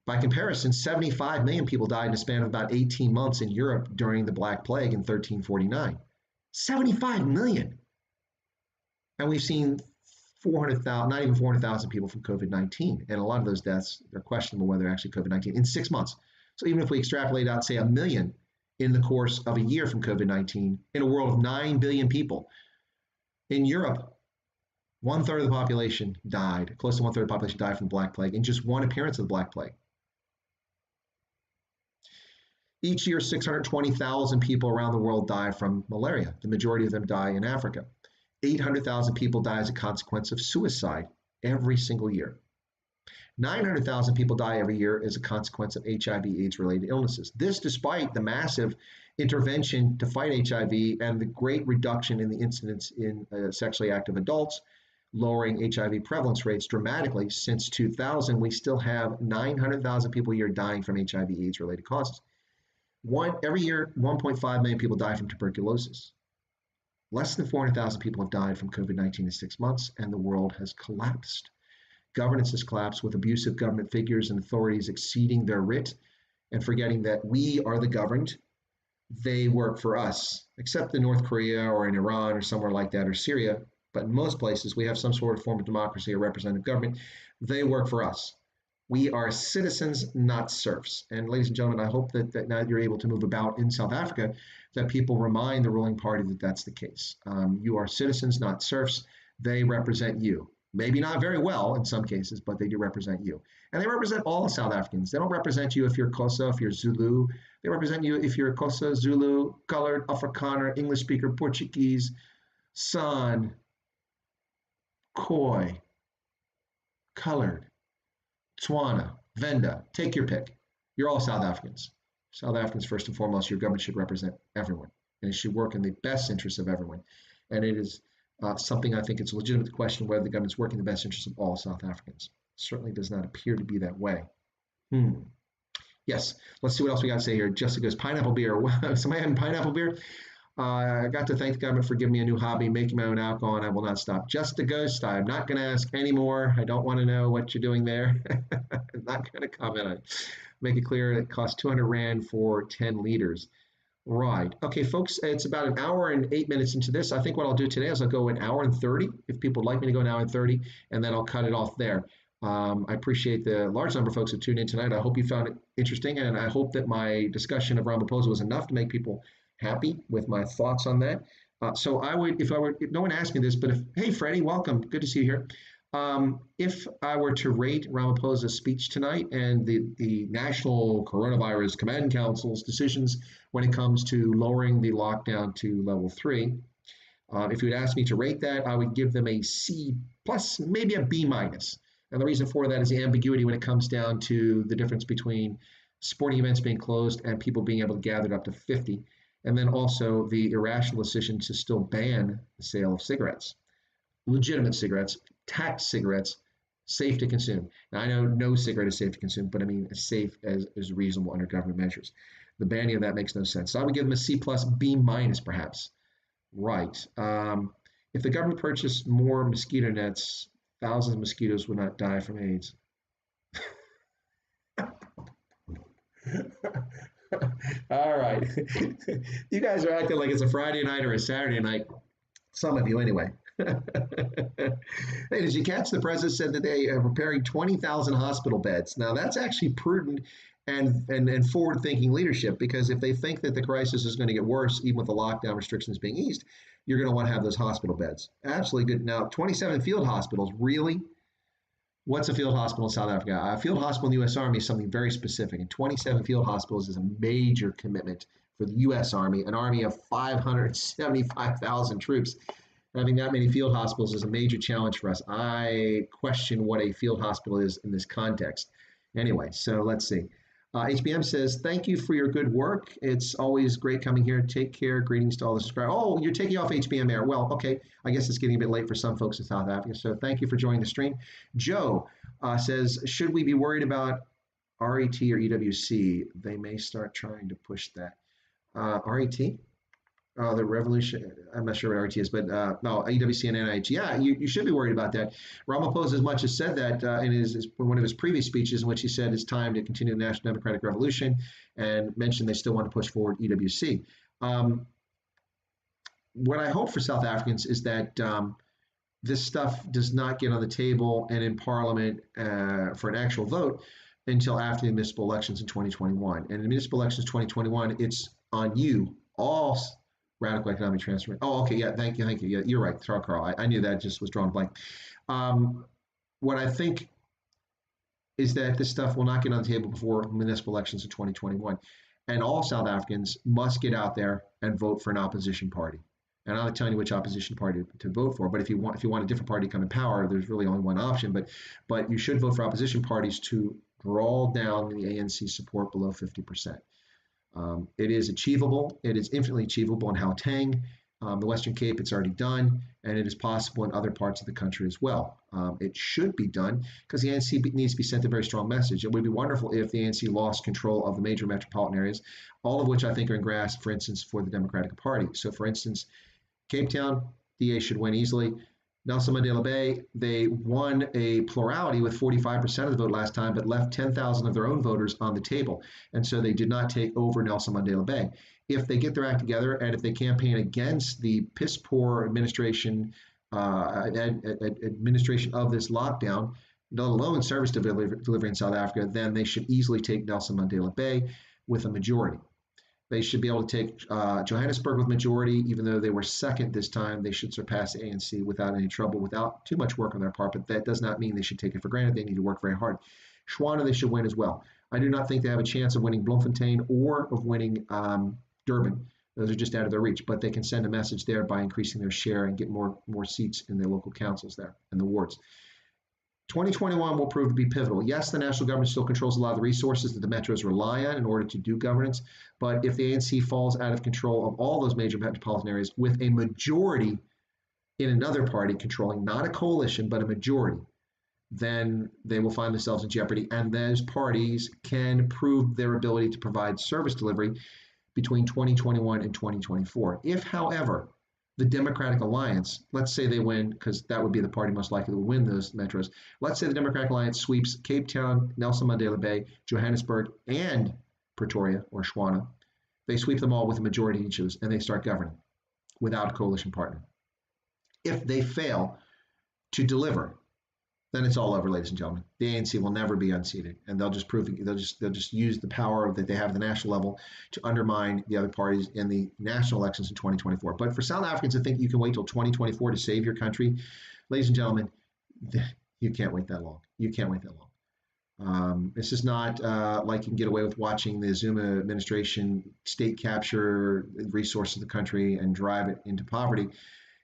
By comparison, 75 million people died in a span of about 18 months in Europe during the Black Plague in 1349. 75 million. And we've seen 400,000, not even 400,000 people from COVID-19. And a lot of those deaths, they're questionable whether they're actually COVID-19 in 6 months. So even if we extrapolate out, say, 1 million in the course of a year from COVID-19, in a world of 9 billion people, in Europe, 1/3 of the population died, close to 1/3 of the population died from the Black Plague in just one appearance of the Black Plague. Each year, 620,000 people around the world die from malaria. The majority of them die in Africa. 800,000 people die as a consequence of suicide every single year. 900,000 people die every year as a consequence of HIV/AIDS-related illnesses. This despite the massive intervention to fight HIV and the great reduction in the incidence in sexually active adults, lowering HIV prevalence rates dramatically. Since 2000, we still have 900,000 people a year dying from HIV/AIDS-related causes. Every year, 1.5 million people die from tuberculosis. Less than 400,000 people have died from COVID-19 in 6 months, and the world has collapsed. Governance has collapsed with abusive government figures and authorities exceeding their writ and forgetting that we are the governed. They work for us, except in North Korea or in Iran or somewhere like that, or Syria. But in most places, we have some sort of form of democracy or representative government. They work for us. We are citizens, not serfs. And ladies and gentlemen, I hope that now you're able to move about in South Africa, that people remind the ruling party that that's the case. You are citizens, not serfs. They represent you. Maybe not very well in some cases, but they do represent you. And they represent all South Africans. They don't represent you if you're Xhosa, if you're Zulu. They represent you if you're Xhosa, Zulu, colored, Afrikaner, English speaker, Portuguese, San, Khoi, colored, Tswana, Venda, take your pick. You're all South Africans. South Africans, first and foremost, your government should represent everyone, and it should work in the best interest of everyone. And it is something I think it's a legitimate question whether the government's working in the best interest of all South Africans. It certainly does not appear to be that way. Yes, let's see what else we got to say here. Jessica goes, pineapple beer. Somebody having pineapple beer? I got to thank the government for giving me a new hobby, making my own alcohol, and I will not stop. Just the ghost. I'm not going to ask anymore. I don't want to know what you're doing there. I'm not going to comment on it. Make it clear it costs 200 Rand for 10 liters. Right. Okay, folks, it's about 1 hour and 8 minutes into this. I think what I'll do today is I'll go 1 hour and 30, if people would like me to go 1 hour and 30, and then I'll cut it off there. I appreciate the large number of folks who tuned in tonight. I hope you found it interesting, and I hope that my discussion of Ramphosa was enough to make people happy with my thoughts on that. So I would, if no one asked me this, but hey, Freddie, welcome. Good to see you here. If I were to rate Ramaphosa's speech tonight and the National Coronavirus Command Council's decisions when it comes to lowering the lockdown to level 3, if you would ask me to rate that, I would give them a C plus, maybe a B minus. And the reason for that is the ambiguity when it comes down to the difference between sporting events being closed and people being able to gather up to 50. And then also the irrational decision to still ban the sale of cigarettes, legitimate cigarettes, taxed cigarettes, safe to consume. Now, I know no cigarette is safe to consume, but I mean as safe as is reasonable under government measures. The banning of that makes no sense. So I would give them a C plus, B minus, perhaps. Right. If the government purchased more mosquito nets, thousands of mosquitoes would not die from AIDS. All right. You guys are acting like it's a Friday night or a Saturday night. Some of you, anyway. Hey, did you catch the president said that they are preparing 20,000 hospital beds? Now, that's actually prudent and forward-thinking leadership, because if they think that the crisis is going to get worse, even with the lockdown restrictions being eased, you're going to want to have those hospital beds. Absolutely good. Now, 27 field hospitals, really? What's a field hospital in South Africa? A field hospital in the U.S. Army is something very specific, and 27 field hospitals is a major commitment for the U.S. Army, an army of 575,000 troops. Having that many field hospitals is a major challenge for us. I question what a field hospital is in this context. Anyway, so let's see. HBM says, thank you for your good work. It's always great coming here. Take care. Greetings to all the subscribers. Oh, you're taking off HBM air. Well, okay. I guess it's getting a bit late for some folks in South Africa. So thank you for joining the stream. Joe says, should we be worried about RET or EWC? They may start trying to push that. RET? The revolution, I'm not sure what RT is, but no, EWC and NIH. Yeah, you should be worried about that. Ramaphosa as much as said that in one of his previous speeches, in which he said it's time to continue the National Democratic Revolution, and mentioned they still want to push forward EWC. What I hope for South Africans is that this stuff does not get on the table and in Parliament for an actual vote until after the municipal elections in 2021. And the municipal elections 2021, it's on you, all radical economic transformation. Oh, okay, yeah, thank you. Yeah, you're right, Carl. I knew that, just was drawn blank. What I think is that this stuff will not get on the table before municipal elections in 2021. And all South Africans must get out there and vote for an opposition party. And I'm not telling you which opposition party to vote for, but if you want a different party to come in power, there's really only one option. But you should vote for opposition parties to draw down the ANC support below 50%. It is achievable. It is infinitely achievable in Gauteng, the Western Cape. It's already done, and it is possible in other parts of the country as well. It should be done because the ANC needs to be sent a very strong message. It would be wonderful if the ANC lost control of the major metropolitan areas, all of which I think are in grasp, for instance, for the Democratic Party. So, for instance, Cape Town, DA should win easily. Nelson Mandela Bay, they won a plurality with 45% of the vote last time, but left 10,000 of their own voters on the table. And so they did not take over Nelson Mandela Bay. If they get their act together and if they campaign against the piss poor administration of this lockdown, let alone service delivery in South Africa, then they should easily take Nelson Mandela Bay with a majority. They should be able to take Johannesburg with majority, even though they were second this time. They should surpass the ANC without any trouble, without too much work on their part. But that does not mean they should take it for granted. They need to work very hard. Shwana, they should win as well. I do not think they have a chance of winning Bloemfontein or of winning Durban. Those are just out of their reach. But they can send a message there by increasing their share and get more seats in their local councils there and the wards. 2021 will prove to be pivotal. Yes, the national government still controls a lot of the resources that the metros rely on in order to do governance. But if the ANC falls out of control of all those major metropolitan areas with a majority in another party controlling, not a coalition, but a majority, then they will find themselves in jeopardy. And those parties can prove their ability to provide service delivery between 2021 and 2024. If, however, the Democratic Alliance, let's say they win, because that would be the party most likely to win those metros. Let's say the Democratic Alliance sweeps Cape Town, Nelson Mandela Bay, Johannesburg, and Pretoria or Shwana. They sweep them all with a majority in each of those, and they start governing without a coalition partner. If they fail to deliver, then it's all over, ladies and gentlemen. The ANC will never be unseated, and they'll just use the power that they have at the national level to undermine the other parties in the national elections in 2024. But for South Africans to think you can wait till 2024 to save your country, ladies and gentlemen, you can't wait that long. You can't wait that long. This is not like you can get away with watching the Zuma administration state capture resources of the country and drive it into poverty.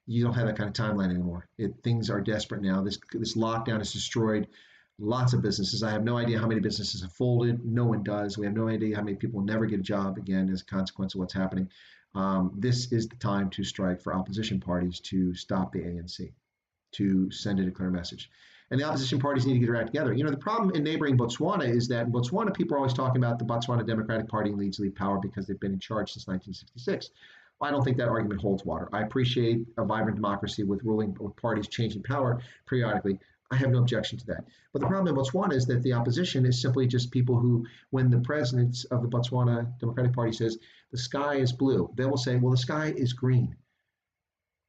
You don't have that kind of timeline anymore. Things are desperate now. This lockdown has destroyed lots of businesses. I have no idea how many businesses have folded. No one does. We have no idea how many people will never get a job again as a consequence of what's happening. This is the time to strike for opposition parties to stop the ANC, to send a clear message. And the opposition parties need to get their act together. You know, the problem in neighboring Botswana is that in Botswana, people are always talking about the Botswana Democratic Party needs to leave power because they've been in charge since 1966. Well, I don't think that argument holds water. I appreciate a vibrant democracy with parties changing power periodically. I have no objection to that. But the problem in Botswana is that the opposition is simply just people who, when the president of the Botswana Democratic Party says the sky is blue, they will say, well, the sky is green.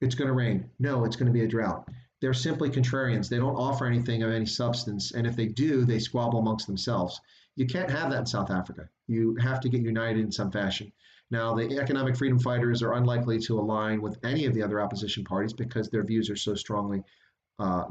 It's going to rain. No, it's going to be a drought. They're simply contrarians. They don't offer anything of any substance. And if they do, they squabble amongst themselves. You can't have that in South Africa. You have to get united in some fashion. Now, the economic freedom fighters are unlikely to align with any of the other opposition parties because their views are so strongly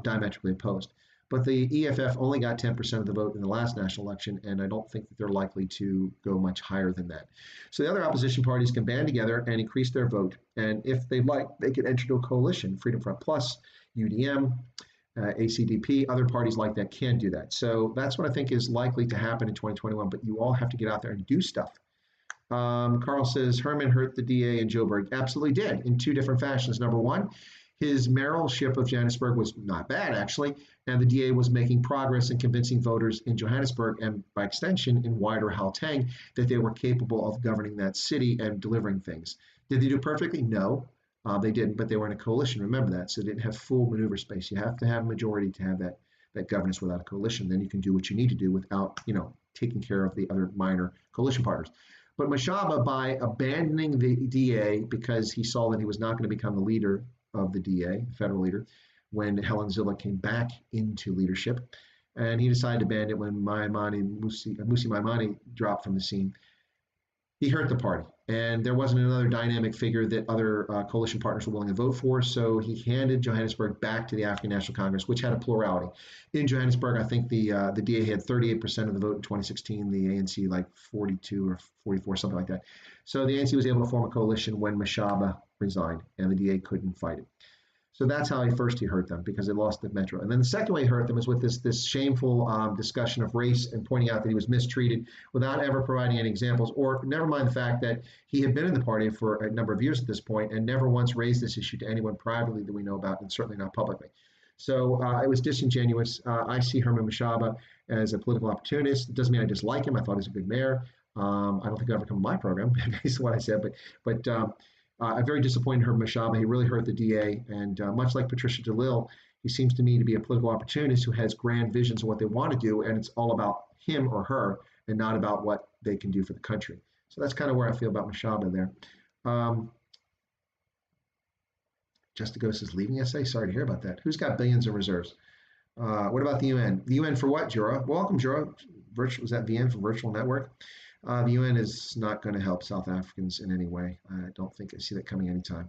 diametrically opposed. But the EFF only got 10% of the vote in the last national election, and I don't think that they're likely to go much higher than that. So the other opposition parties can band together and increase their vote. And if they like, they can enter into a coalition. Freedom Front Plus, UDM, ACDP, other parties like that can do that. So that's what I think is likely to happen in 2021, but you all have to get out there and do stuff. Carl says, Herman hurt the DA in Joburg. Absolutely did, in two different fashions. Number one, his mayoralship of Johannesburg was not bad, actually, and the DA was making progress in convincing voters in Johannesburg and, by extension, in wider Gauteng that they were capable of governing that city and delivering things. Did they do it perfectly? No, they didn't, but they were in a coalition. Remember that, so they didn't have full maneuver space. You have to have a majority to have that governance without a coalition. Then you can do what you need to do without, taking care of the other minor coalition partners. But Mashaba, by abandoning the DA because he saw that he was not going to become the leader of the DA, federal leader, when Helen Zille came back into leadership. And he decided to abandon it when Musi Maimane dropped from the scene. He hurt the party. And there wasn't another dynamic figure that other coalition partners were willing to vote for. So he handed Johannesburg back to the African National Congress, which had a plurality. In Johannesburg, I think the DA had 38% of the vote in 2016, the ANC like 42 or 44, something like that. So the ANC was able to form a coalition when Mashaba resigned, and the DA couldn't fight it. So that's how he hurt them, because they lost the metro. And then the second way he hurt them is with this shameful discussion of race and pointing out that he was mistreated without ever providing any examples, or never mind the fact that he had been in the party for a number of years at this point and never once raised this issue to anyone privately that we know about, and certainly not publicly. So it was disingenuous. I see Herman Mashaba as a political opportunist. It doesn't mean I dislike him. I thought he was a good mayor. I don't think he'll ever come on my program, based on what I said, but I'm very disappointed in Herman Mashaba. He really hurt the DA, and much like Patricia DeLille, he seems to me to be a political opportunist who has grand visions of what they want to do, and it's all about him or her and not about what they can do for the country. So that's kind of where I feel about Mashaba there. Just to go says, leaving SA? Sorry to hear about that. Who's got billions in reserves? What about the UN? The UN for what, Jura? Welcome, Jura. Was that VN for Virtual Network? The UN is not going to help South Africans in any way. I don't think I see that coming anytime.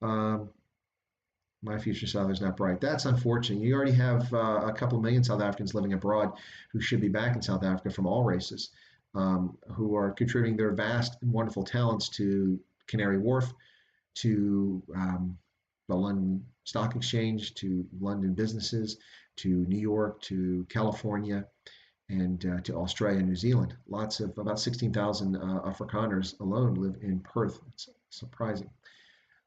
My future South is not bright. That's unfortunate. You already have a couple million South Africans living abroad who should be back in South Africa from all races, who are contributing their vast and wonderful talents to Canary Wharf, to the London Stock Exchange, to London businesses, to New York, to California, and to Australia and New Zealand. Lots of, about 16,000 Afrikaners alone live in Perth. It's surprising.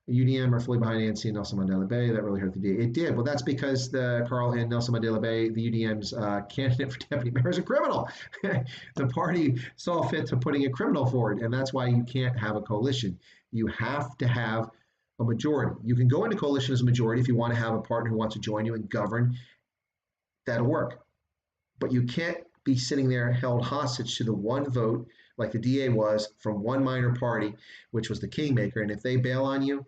The UDM are fully behind ANC and Nelson Mandela Bay. That really hurt the DA. It did. Well, that's because Carl and Nelson Mandela Bay, the UDM's candidate for deputy mayor, is a criminal. The party saw fit to putting a criminal forward, and that's why you can't have a coalition. You have to have a majority. You can go into coalition as a majority if you want to have a partner who wants to join you and govern. That'll work. But you can't be sitting there held hostage to the one vote, like the DA was, from one minor party, which was the kingmaker. And if they bail on you,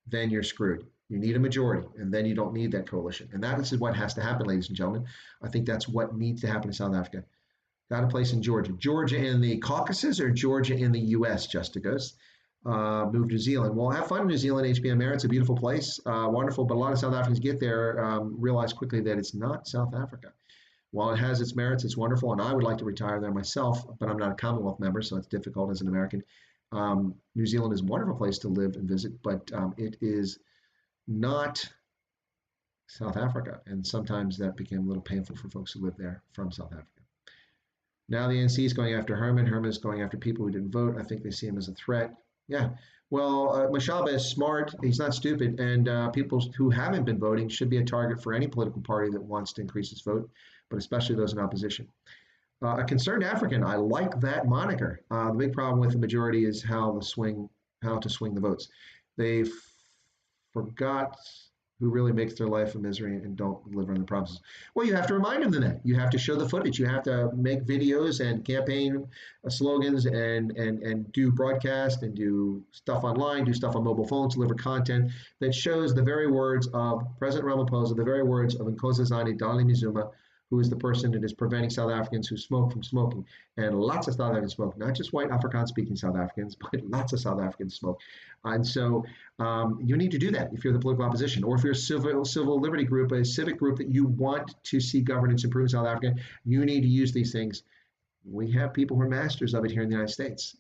then you're screwed. You need a majority, and then you don't need that coalition. And that is what has to happen, ladies and gentlemen. I think that's what needs to happen in South Africa. Got a place in Georgia. Georgia in the Caucasus or Georgia in the U.S., Justicus? Move to New Zealand. Well, have fun in New Zealand, HBMR. It's a beautiful place, wonderful. But a lot of South Africans get there, realize quickly that it's not South Africa. While it has its merits, it's wonderful, and I would like to retire there myself, but I'm not a Commonwealth member, so it's difficult as an American. New Zealand is a wonderful place to live and visit, but it is not South Africa, and sometimes that became a little painful for folks who live there from South Africa. Now the ANC is going after Herman. Herman is going after people who didn't vote. I think they see him as a threat. Yeah, Well, Mashaba is smart. He's not stupid. And people who haven't been voting should be a target for any political party that wants to increase its vote, but especially those in opposition. A concerned African. I like that moniker. The big problem with the majority is how to swing the votes. They forgot who really makes their life a misery and don't deliver on the promises. Well, you have to remind them of that. You have to show the footage. You have to make videos and campaign slogans and do broadcast and do stuff online, do stuff on mobile phones, deliver content that shows the very words of President Ramaphosa, the very words of Nkosazana Dlamini-Zuma, who is the person that is preventing South Africans who smoke from smoking. And lots of South Africans smoke, not just white Afrikaans-speaking South Africans, but lots of South Africans smoke. And so you need to do that if you're the political opposition, or if you're a civil liberty group, a civic group that you want to see governance improve in South Africa, you need to use these things. We have people who are masters of it here in the United States.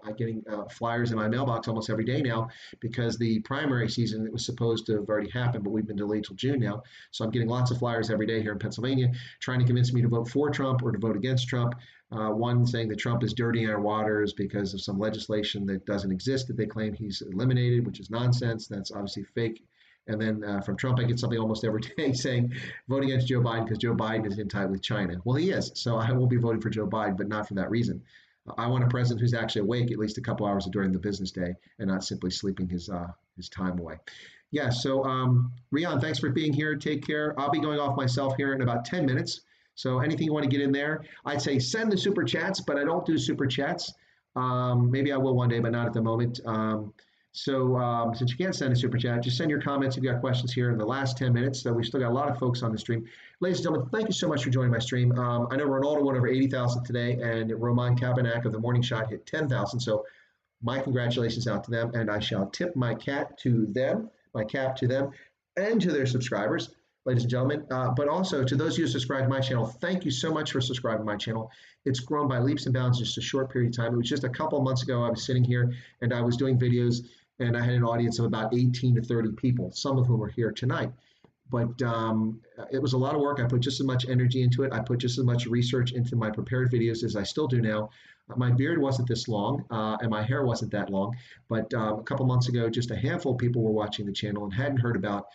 I'm getting flyers in my mailbox almost every day now because the primary season that was supposed to have already happened, but we've been delayed till June now. So I'm getting lots of flyers every day here in Pennsylvania trying to convince me to vote for Trump or to vote against Trump. One saying that Trump is dirtying our waters because of some legislation that doesn't exist that they claim he's eliminated, which is nonsense. That's obviously fake. And then from Trump, I get something almost every day saying vote against Joe Biden because Joe Biden is in tight with China. Well, he is. So I won't be voting for Joe Biden, but not for that reason. I want a president who's actually awake at least a couple hours during the business day and not simply sleeping his time away. Yeah. So Rian, thanks for being here. Take care. I'll be going off myself here in about 10 minutes. So anything you want to get in there, I'd say send the super chats, but I don't do super chats. Maybe I will one day, but not at the moment. So since you can't send a super chat, just send your comments if you got questions here in the last 10 minutes. So we've still got a lot of folks on the stream. Ladies and gentlemen, thank you so much for joining my stream. I know Ronaldo went over 80,000 today, and Roman Cabanak of the Morning Shot hit 10,000. So my congratulations out to them, and I shall tip my cap to them, and to their subscribers, ladies and gentlemen. But also to those of you who subscribe to my channel, thank you so much for subscribing to my channel. It's grown by leaps and bounds in just a short period of time. It was just a couple of months ago I was sitting here and I was doing videos and I had an audience of about 18 to 30 people, some of whom are here tonight. But it was a lot of work. I put just as much energy into it. I put just as much research into my prepared videos as I still do now. My beard wasn't this long and my hair wasn't that long. But a couple months ago, just a handful of people were watching the channel and hadn't heard about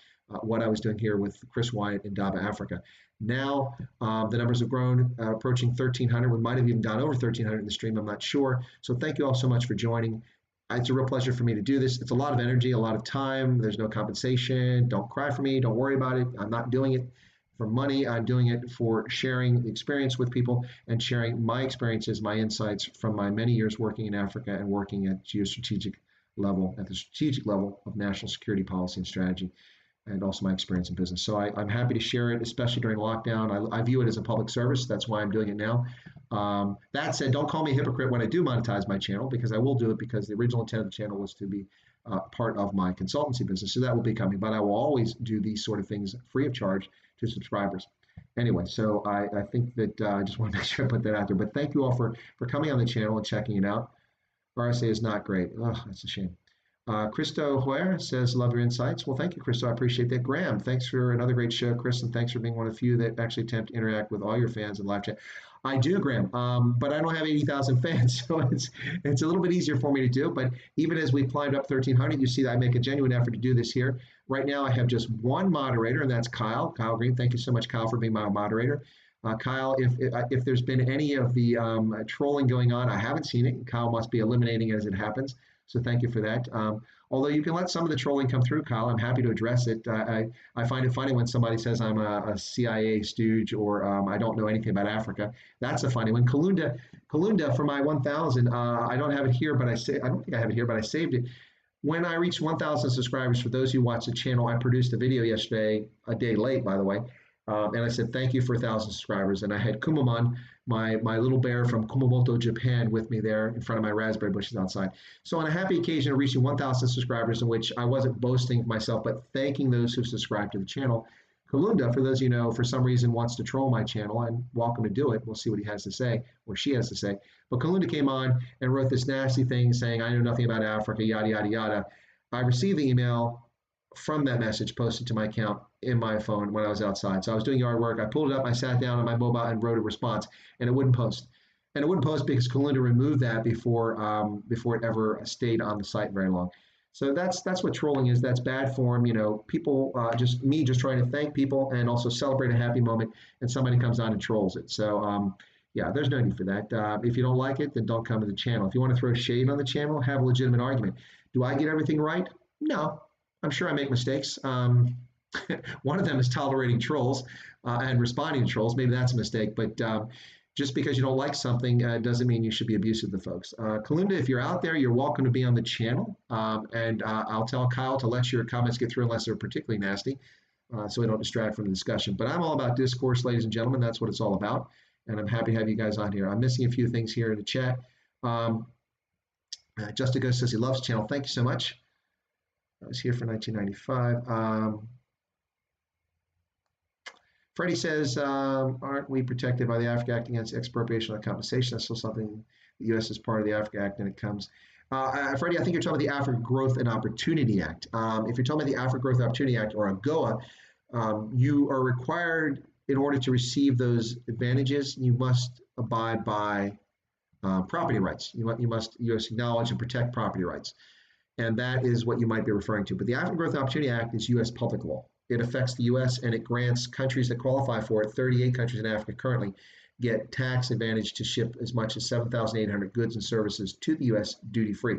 what I was doing here with Chris Wyatt in Daba Africa. Now the numbers have grown, approaching 1,300. We might have even gone over 1,300 in the stream. I'm not sure. So thank you all so much for joining. It's a real pleasure for me to do this. It's a lot of energy, a lot of time. There's no compensation. Don't cry for me. Don't worry about it. I'm not doing it for money. I'm doing it for sharing the experience with people and sharing my experiences, my insights from my many years working in Africa and working at geostrategic level, at the strategic level of national security policy and strategy, and also my experience in business. So I'm happy to share it, especially during lockdown. I view it as a public service. That's why I'm doing it now. That said, don't call me a hypocrite when I do monetize my channel, because I will do it because the original intent of the channel was to be part of my consultancy business. So that will be coming, but I will always do these sort of things free of charge to subscribers. Anyway, so I think that I just want to make sure I put that out there. But thank you all for coming on the channel and checking it out. RSA is not great. Oh, that's a shame. Christo Hoyer says, love your insights. Well, thank you, Christo. I appreciate that. Graham, thanks for another great show, Chris, and thanks for being one of the few that actually attempt to interact with all your fans in live chat. I do, Graham, but I don't have 80,000 fans, so it's a little bit easier for me to do. But even as we climbed up 1,300, you see that I make a genuine effort to do this here. Right now, I have just one moderator, and that's Kyle Green. Thank you so much, Kyle, for being my moderator. Kyle, if there's been any of the trolling going on, I haven't seen it. Kyle must be eliminating it as it happens. So thank you for that. Although you can let some of the trolling come through, Kyle, I'm happy to address it. I find it funny when somebody says I'm a CIA stooge or I don't know anything about Africa. That's a funny one. Kalunda for my 1,000. I don't have it here, but I don't think I have it here, but I saved it. When I reached 1,000 subscribers, for those who watch the channel, I produced a video yesterday, a day late, by the way. And I said, thank you for 1,000 subscribers. And I had Kumaman, my little bear from Kumamoto, Japan, with me there in front of my raspberry bushes outside. So on a happy occasion of reaching 1,000 subscribers, in which I wasn't boasting of myself, but thanking those who subscribed to the channel, Kalunda, for those of you know, for some reason wants to troll my channel, and welcome to do it. We'll see what he has to say, or she has to say. But Kalunda came on and wrote this nasty thing saying, I know nothing about Africa, yada, yada, yada. I received the email from that message posted to my account in my phone when I was outside. So I was doing yard work. I pulled it up, I sat down on my mobile and wrote a response, and it wouldn't post. And it wouldn't post because Kalunda removed that before it ever stayed on the site very long. So that's what trolling is. That's bad form. People just trying to thank people and also celebrate a happy moment, and somebody comes on and trolls it. So yeah, there's no need for that. If you don't like it, then don't come to the channel. If you want to throw shade on the channel, have a legitimate argument. Do I get everything right? No, I'm sure I make mistakes. One of them is tolerating trolls and responding to trolls. Maybe that's a mistake, but just because you don't like something doesn't mean you should be abusive to folks. Kalunda, if you're out there, you're welcome to be on the channel. And I'll tell Kyle to let your comments get through unless they're particularly nasty, so we don't distract from the discussion. But I'm all about discourse, ladies and gentlemen. That's what it's all about. And I'm happy to have you guys on here. I'm missing a few things here in the chat. Justin says he loves the channel. Thank you so much. I was here for 1995. Freddie says, aren't we protected by the Africa Act against expropriation and compensation? That's still something the U.S. is part of the Africa Act, and it comes. Freddie, I think you're talking about the Africa Growth and Opportunity Act. If you're talking about the Africa Growth and Opportunity Act, or AGOA, you are required, in order to receive those advantages, you must abide by property rights. You must acknowledge and protect property rights. And that is what you might be referring to. But the African Growth and Opportunity Act is U.S. public law. It affects the U.S. and it grants countries that qualify for it, 38 countries in Africa currently, get tax advantage to ship as much as 7,800 goods and services to the U.S. duty-free.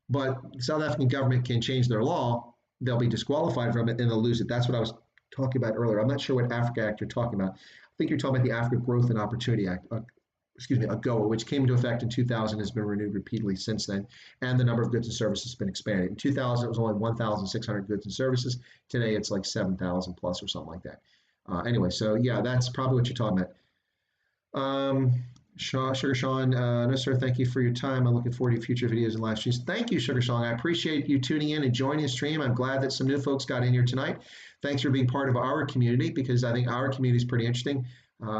But the South African government can change their law. They'll be disqualified from it and they'll lose it. That's what I was talking about earlier. I'm not sure what Africa Act you're talking about. I think you're talking about the Africa Growth and Opportunity Act, AGOA, which came into effect in 2000, has been renewed repeatedly since then, and the number of goods and services has been expanded. In 2000, it was only 1,600 goods and services. Today, it's like 7,000 plus or something like that. Anyway, so yeah, that's probably what you're talking about. Sugar Sean, no sir, thank you for your time. I'm looking forward to future videos and live streams. Thank you, Sugar Sean. I appreciate you tuning in and joining the stream. I'm glad that some new folks got in here tonight. Thanks for being part of our community, because I think our community is pretty interesting.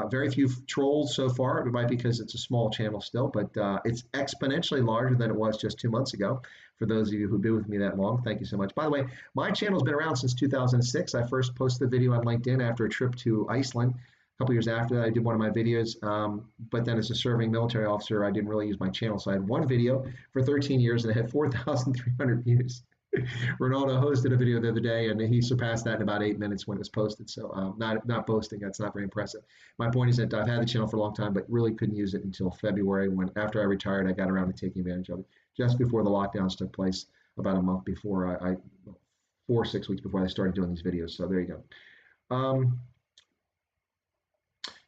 Very few trolls so far. It might be because it's a small channel still, but it's exponentially larger than it was just 2 months ago. For those of you who've been with me that long, thank you so much. By the way, my channel's been around since 2006. I first posted the video on LinkedIn after a trip to Iceland. A couple years after that, I did one of my videos, but then as a serving military officer, I didn't really use my channel. So I had one video for 13 years and it had 4,300 views. Ronaldo hosted a video the other day and he surpassed that in about 8 minutes when it was posted. So not boasting, that's not very impressive. My point is that I've had the channel for a long time, but really couldn't use it until February, when after I retired, I got around to taking advantage of it just before the lockdowns took place, about a month before 4 or 6 weeks before I started doing these videos. So there you go.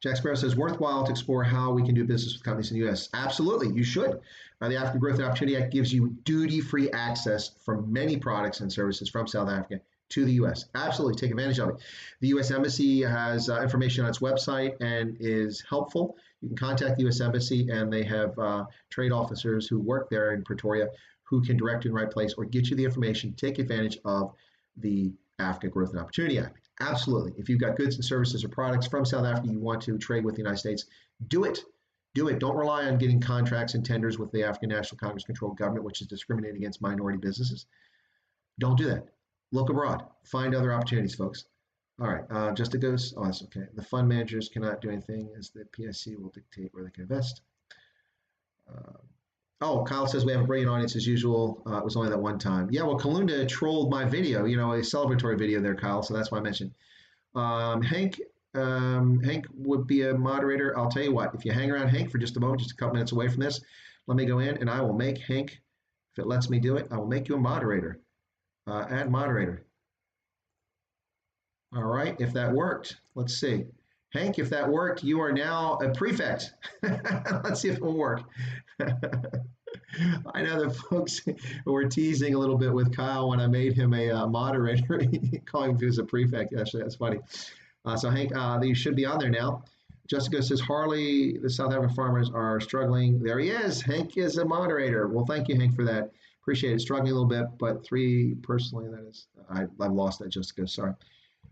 Jack Sparrow says, worthwhile to explore how we can do business with companies in the U.S. Absolutely, you should. The African Growth and Opportunity Act gives you duty-free access for many products and services from South Africa to the U.S. Absolutely, take advantage of it. The U.S. Embassy has information on its website and is helpful. You can contact the U.S. Embassy, and they have trade officers who work there in Pretoria who can direct you in the right place or get you the information. Take advantage of the Africa Growth and Opportunity Act. Absolutely. If you've got goods and services or products from South Africa you want to trade with the United States, do it. Do it. Don't rely on getting contracts and tenders with the African National Congress-controlled government, which is discriminating against minority businesses. Don't do that. Look abroad. Find other opportunities, folks. All right. Just it goes. Oh, that's okay. The fund managers cannot do anything, as the PSC will dictate where they can invest. Kyle says we have a brilliant audience as usual. It was only that one time. Yeah, well, Kalunda trolled my video, a celebratory video there, Kyle. So that's why I mentioned. Hank would be a moderator. I'll tell you what, if you hang around Hank for just a moment, just a couple minutes away from this, let me go in and I will make Hank, if it lets me do it, I will make you a moderator. Add moderator. All right, if that worked, let's see. Hank, if that worked, you are now a prefect. Let's see if it will work. I know that folks were teasing a little bit with Kyle when I made him a moderator, calling him as a prefect. Actually, that's funny. So Hank, you should be on there now. Jessica says, Harley, the South African farmers are struggling. There he is. Hank is a moderator. Well, thank you, Hank, for that. Appreciate it. Struggling a little bit, but 3 personally, that is, I've lost that, Jessica. Sorry.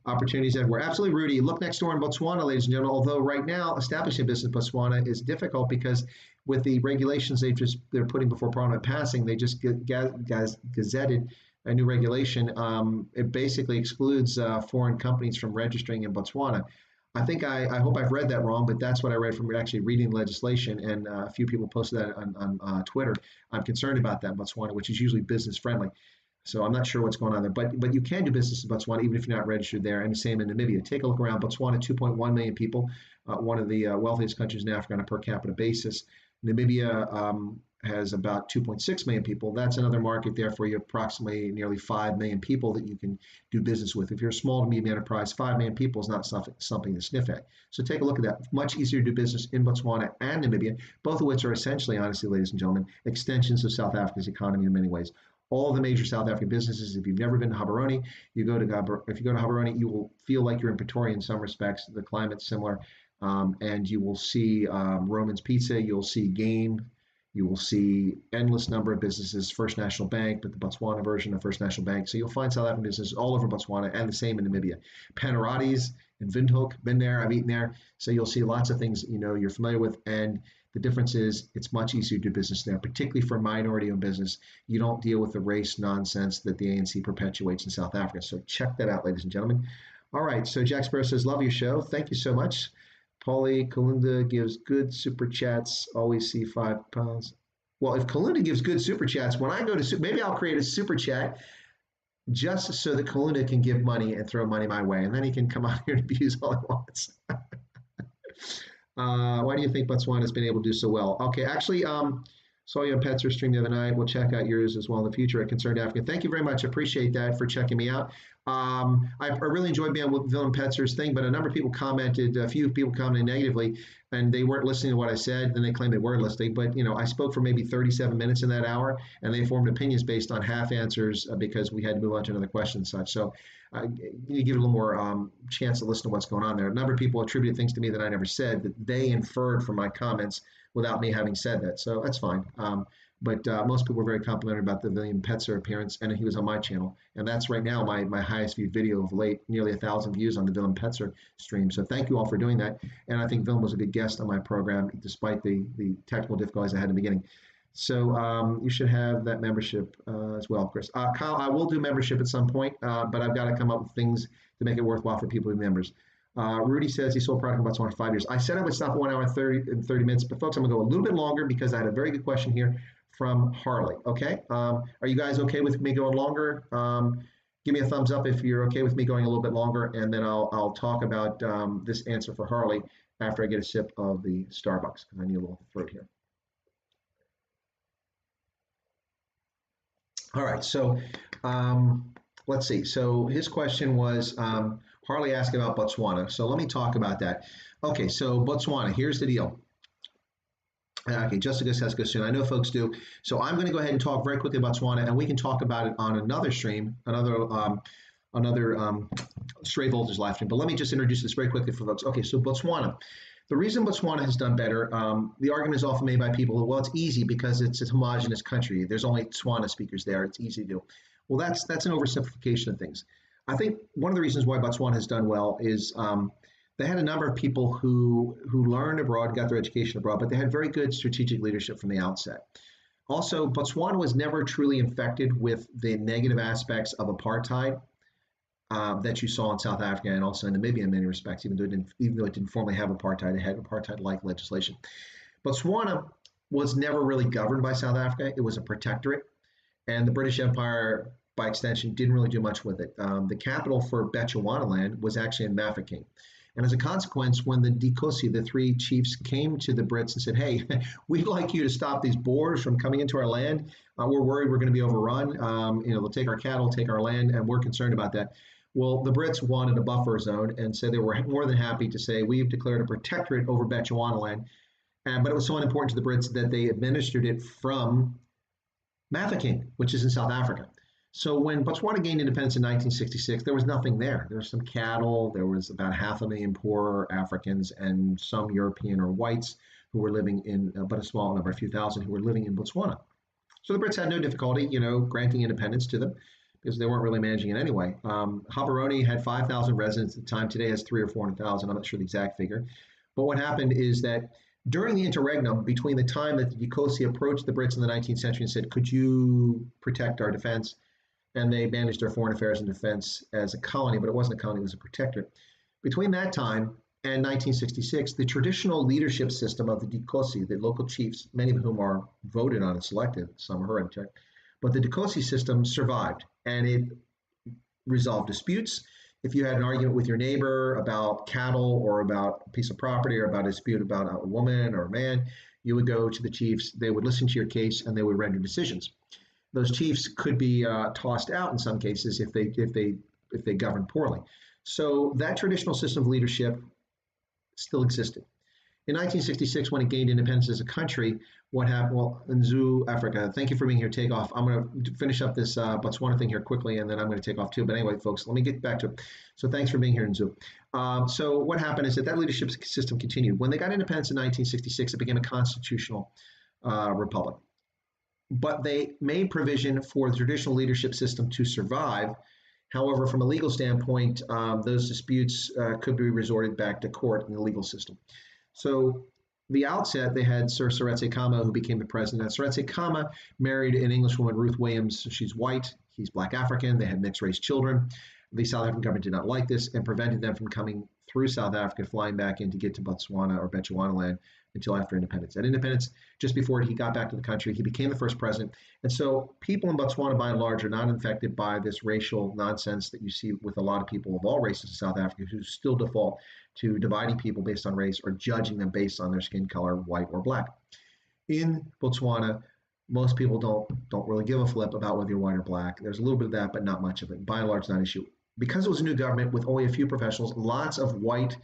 Opportunities everywhere. Absolutely, Rudy. Look next door in Botswana, ladies and gentlemen. Although right now establishing a business in Botswana is difficult because with the regulations they're putting before Parliament passing, they just gazetted a new regulation. It basically excludes foreign companies from registering in Botswana. I think I hope I've read that wrong, but that's what I read from actually reading legislation, and a few people posted that on Twitter. I'm concerned about that in Botswana, which is usually business friendly. So I'm not sure what's going on there, but you can do business in Botswana even if you're not registered there, and the same in Namibia. Take a look around. Botswana, 2.1 million people, one of the wealthiest countries in Africa on a per capita basis. Namibia has about 2.6 million people. That's another market there for you, approximately nearly 5 million people that you can do business with. If you're a small to medium enterprise, 5 million people is not something to sniff at. So take a look at that. Much easier to do business in Botswana and Namibia, both of which are essentially, honestly, ladies and gentlemen, extensions of South Africa's economy in many ways. All the major South African businesses, if you've never been to Gaborone, if you go to Gaborone, you will feel like you're in Pretoria in some respects. The climate's similar, and you will see Roman's Pizza, you'll see Game, you will see endless number of businesses, First National Bank, but the Botswana version of First National Bank. So you'll find South African businesses all over Botswana, and the same in Namibia. Panarottis in Windhoek, been there, I've eaten there. So you'll see lots of things you're familiar with, and the difference is it's much easier to do business there, particularly for minority-owned business. You don't deal with the race nonsense that the ANC perpetuates in South Africa. So check that out, ladies and gentlemen. All right, so Jack Sparrow says, love your show. Thank you so much. Paulie Kalunda gives good super chats. Always see £5. Well, if Kalunda gives good super chats, when I go to maybe I'll create a super chat just so that Kalunda can give money and throw money my way, and then he can come out here and abuse all he wants. Why do you think Botswana has been able to do so well? Okay, actually, saw you on Petzer stream the other night. We'll check out yours as well in the future at Concerned African. Thank you very much. Appreciate that for checking me out. I really enjoyed being on Willem Petzer's thing, but a few people commented negatively, and they weren't listening to what I said. Then they claimed they were listening. But, I spoke for maybe 37 minutes in that hour, and they formed opinions based on half answers because we had to move on to another question and such. So you give it a little more chance to listen to what's going on there. A number of people attributed things to me that I never said that they inferred from my comments without me having said that. So that's fine. But most people were very complimentary about the William Petzer appearance, and he was on my channel. And that's right now my highest viewed video of late, nearly 1,000 views on the Willem Petzer stream. So thank you all for doing that. And I think Willem was a good guest on my program, despite the technical difficulties I had in the beginning. So you should have that membership as well, Chris. Kyle, I will do membership at some point, but I've got to come up with things to make it worthwhile for people to be members. Rudy says he sold product in Botswana for 5 years. I said I would stop at 1 hour and 30 minutes, but folks, I'm going to go a little bit longer because I had a very good question here from Harley. Okay. Are you guys okay with me going longer? Give me a thumbs up if you're okay with me going a little bit longer, and then I'll talk about this answer for Harley after I get a sip of the Starbucks because I need a little throat here. All right. So let's see. So his question was Harley asked about Botswana. So let me talk about that. Okay. So Botswana, here's the deal. Okay, Jessica says go soon. I know folks do. So I'm going to go ahead and talk very quickly about Botswana, and we can talk about it on another stream, another straight voltage live stream. But let me just introduce this very quickly for folks. Okay, so Botswana. The reason Botswana has done better, the argument is often made by people, well, it's easy because it's a homogenous country. There's only Tswana speakers there. It's easy to do. Well, that's an oversimplification of things. I think one of the reasons why Botswana has done well is they had a number of people who learned abroad, got their education abroad, but they had very good strategic leadership from the outset. Also, Botswana was never truly infected with the negative aspects of apartheid that you saw in South Africa and also in Namibia in many respects, even though it didn't formally have apartheid, it had apartheid-like legislation. Botswana was never really governed by South Africa. It was a protectorate, and the British Empire, by extension, didn't really do much with it. The capital for Bechuanaland was actually in Mafeking. And as a consequence, when the Dicyphering, the three chiefs, came to the Brits and said, hey, we'd like you to stop these Boers from coming into our land. We're worried we're going to be overrun. They'll take our cattle, take our land, and we're concerned about that. Well, the Brits wanted a buffer zone, and so they were more than happy to say, we've declared a protectorate over Bechuanaland. But it was so important to the Brits that they administered it from Mafeking, which is in South Africa. So when Botswana gained independence in 1966, there was nothing there. There was some cattle, there was about 500,000 poor Africans and some European or whites who were living in, but a small number, a few thousand who were living in Botswana. So the Brits had no difficulty, granting independence to them because they weren't really managing it anyway. Gaborone had 5,000 residents at the time. Today has 300,000 or 400,000. I'm not sure the exact figure. But what happened is that during the interregnum, between the time that the Dicyphering approached the Brits in the 19th century and said, could you protect our defense? And they managed their foreign affairs and defense as a colony, but it wasn't a colony, it was a protectorate. Between that time And 1966, the traditional leadership system of the Dikosi, the local chiefs, many of whom are voted on and selected, some are hereditary, but the Dikosi system survived and it resolved disputes. If you had an argument with your neighbor about cattle or about a piece of property or about a dispute about a woman or a man, you would go to the chiefs. They would listen to your case and they would render decisions. Those chiefs could be tossed out in some cases if they govern poorly. So that traditional system of leadership still existed. In 1966, when it gained independence as a country, what happened? Well, in Zoo, Africa, thank you for being here. Take off. I'm going to finish up this Botswana thing here quickly, and then I'm going to take off too. But anyway, folks, let me get back to it. So thanks for being here in Zoo. So what happened is that leadership system continued. When they got independence in 1966, it became a constitutional republic. But they made provision for the traditional leadership system to survive. However, from a legal standpoint, those disputes could be resorted back to court in the legal system. So the outset, they had Sir Seretse Khama, who became the president. Seretse Khama married an Englishwoman, Ruth Williams. She's white. He's Black African. They had mixed race children. The South African government did not like this and prevented them from coming through South Africa, flying back in to get to Botswana or Bechuanaland until after independence. At independence, just before he got back to the country, he became the first president. And so people in Botswana, by and large, are not infected by this racial nonsense that you see with a lot of people of all races in South Africa who still default to dividing people based on race or judging them based on their skin color, white or black. In Botswana, most people don't really give a flip about whether you're white or black. There's a little bit of that, but not much of it. By and large, not an issue. Because it was a new government with only a few professionals, lots of white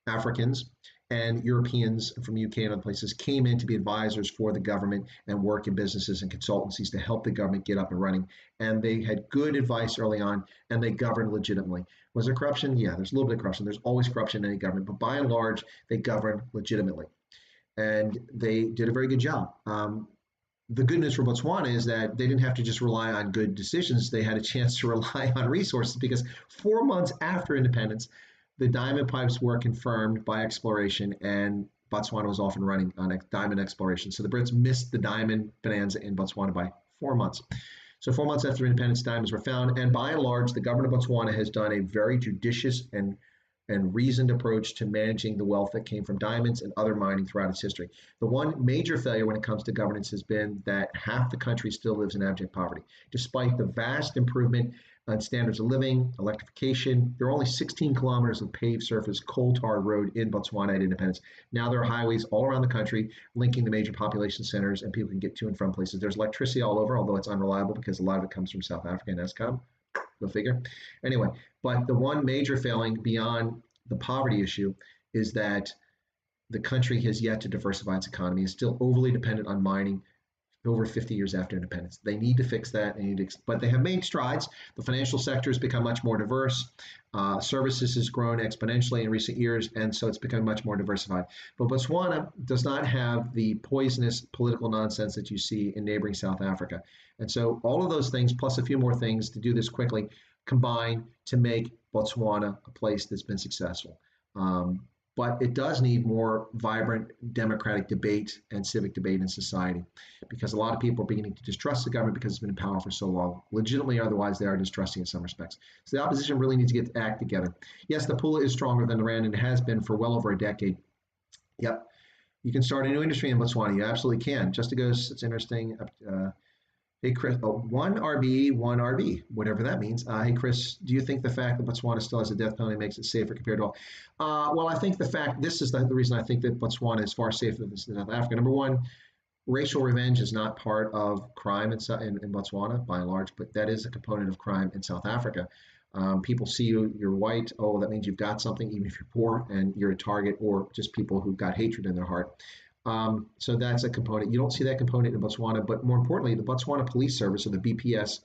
Africans and Europeans from UK and other places came in to be advisors for the government and work in businesses and consultancies to help the government get up and running. And they had good advice early on, and they governed legitimately. Was there corruption? Yeah, there's a little bit of corruption. There's always corruption in any government, but by and large, they governed legitimately. And they did a very good job. The good news for Botswana is that they didn't have to just rely on good decisions. They had a chance to rely on resources because 4 months after independence, the diamond pipes were confirmed by exploration, and Botswana was off and running on diamond exploration. So the Brits missed the diamond bonanza in Botswana by 4 months. So 4 months after independence, diamonds were found, and by and large, the government of Botswana has done a very judicious and reasoned approach to managing the wealth that came from diamonds and other mining throughout its history. The one major failure when it comes to governance has been that half the country still lives in abject poverty. Despite the vast improvement on standards of living, electrification, there are only 16 kilometers of paved surface coal-tar road in Botswana at independence. Now there are highways all around the country linking the major population centers, and people can get to and from places. There's electricity all over, although it's unreliable because a lot of it comes from South Africa and Eskom. Go figure. Anyway, but the one major failing beyond the poverty issue is that the country has yet to diversify its economy. It's still overly dependent on mining over 50 years after independence. They need to fix that, but they have made strides. The financial sector has become much more diverse. Services has grown exponentially in recent years, and so it's become much more diversified. But Botswana does not have the poisonous political nonsense that you see in neighboring South Africa. And so all of those things, plus a few more things to do this quickly, combine to make Botswana a place that's been successful. But it does need more vibrant democratic debate and civic debate in society, because a lot of people are beginning to distrust the government because it's been in power for so long. Legitimately, otherwise, they are distrusting in some respects. So the opposition really needs to get the act together. Yes, the pula is stronger than the rand, and it has been for well over a decade. Yep. You can start a new industry in Botswana. You absolutely can. Just to go, it's interesting. Hey, Chris, one RB, one RB, whatever that means. Hey, Chris, do you think the fact that Botswana still has a death penalty makes it safer compared to all? Well, I think this is the reason I think that Botswana is far safer than South Africa. Number one, racial revenge is not part of crime in Botswana, by and large, but that is a component of crime in South Africa. People see you're white, oh, that means you've got something, even if you're poor and you're a target, or just people who've got hatred in their heart. So that's a component. You don't see that component in Botswana, but more importantly, the Botswana Police Service, or the BPS,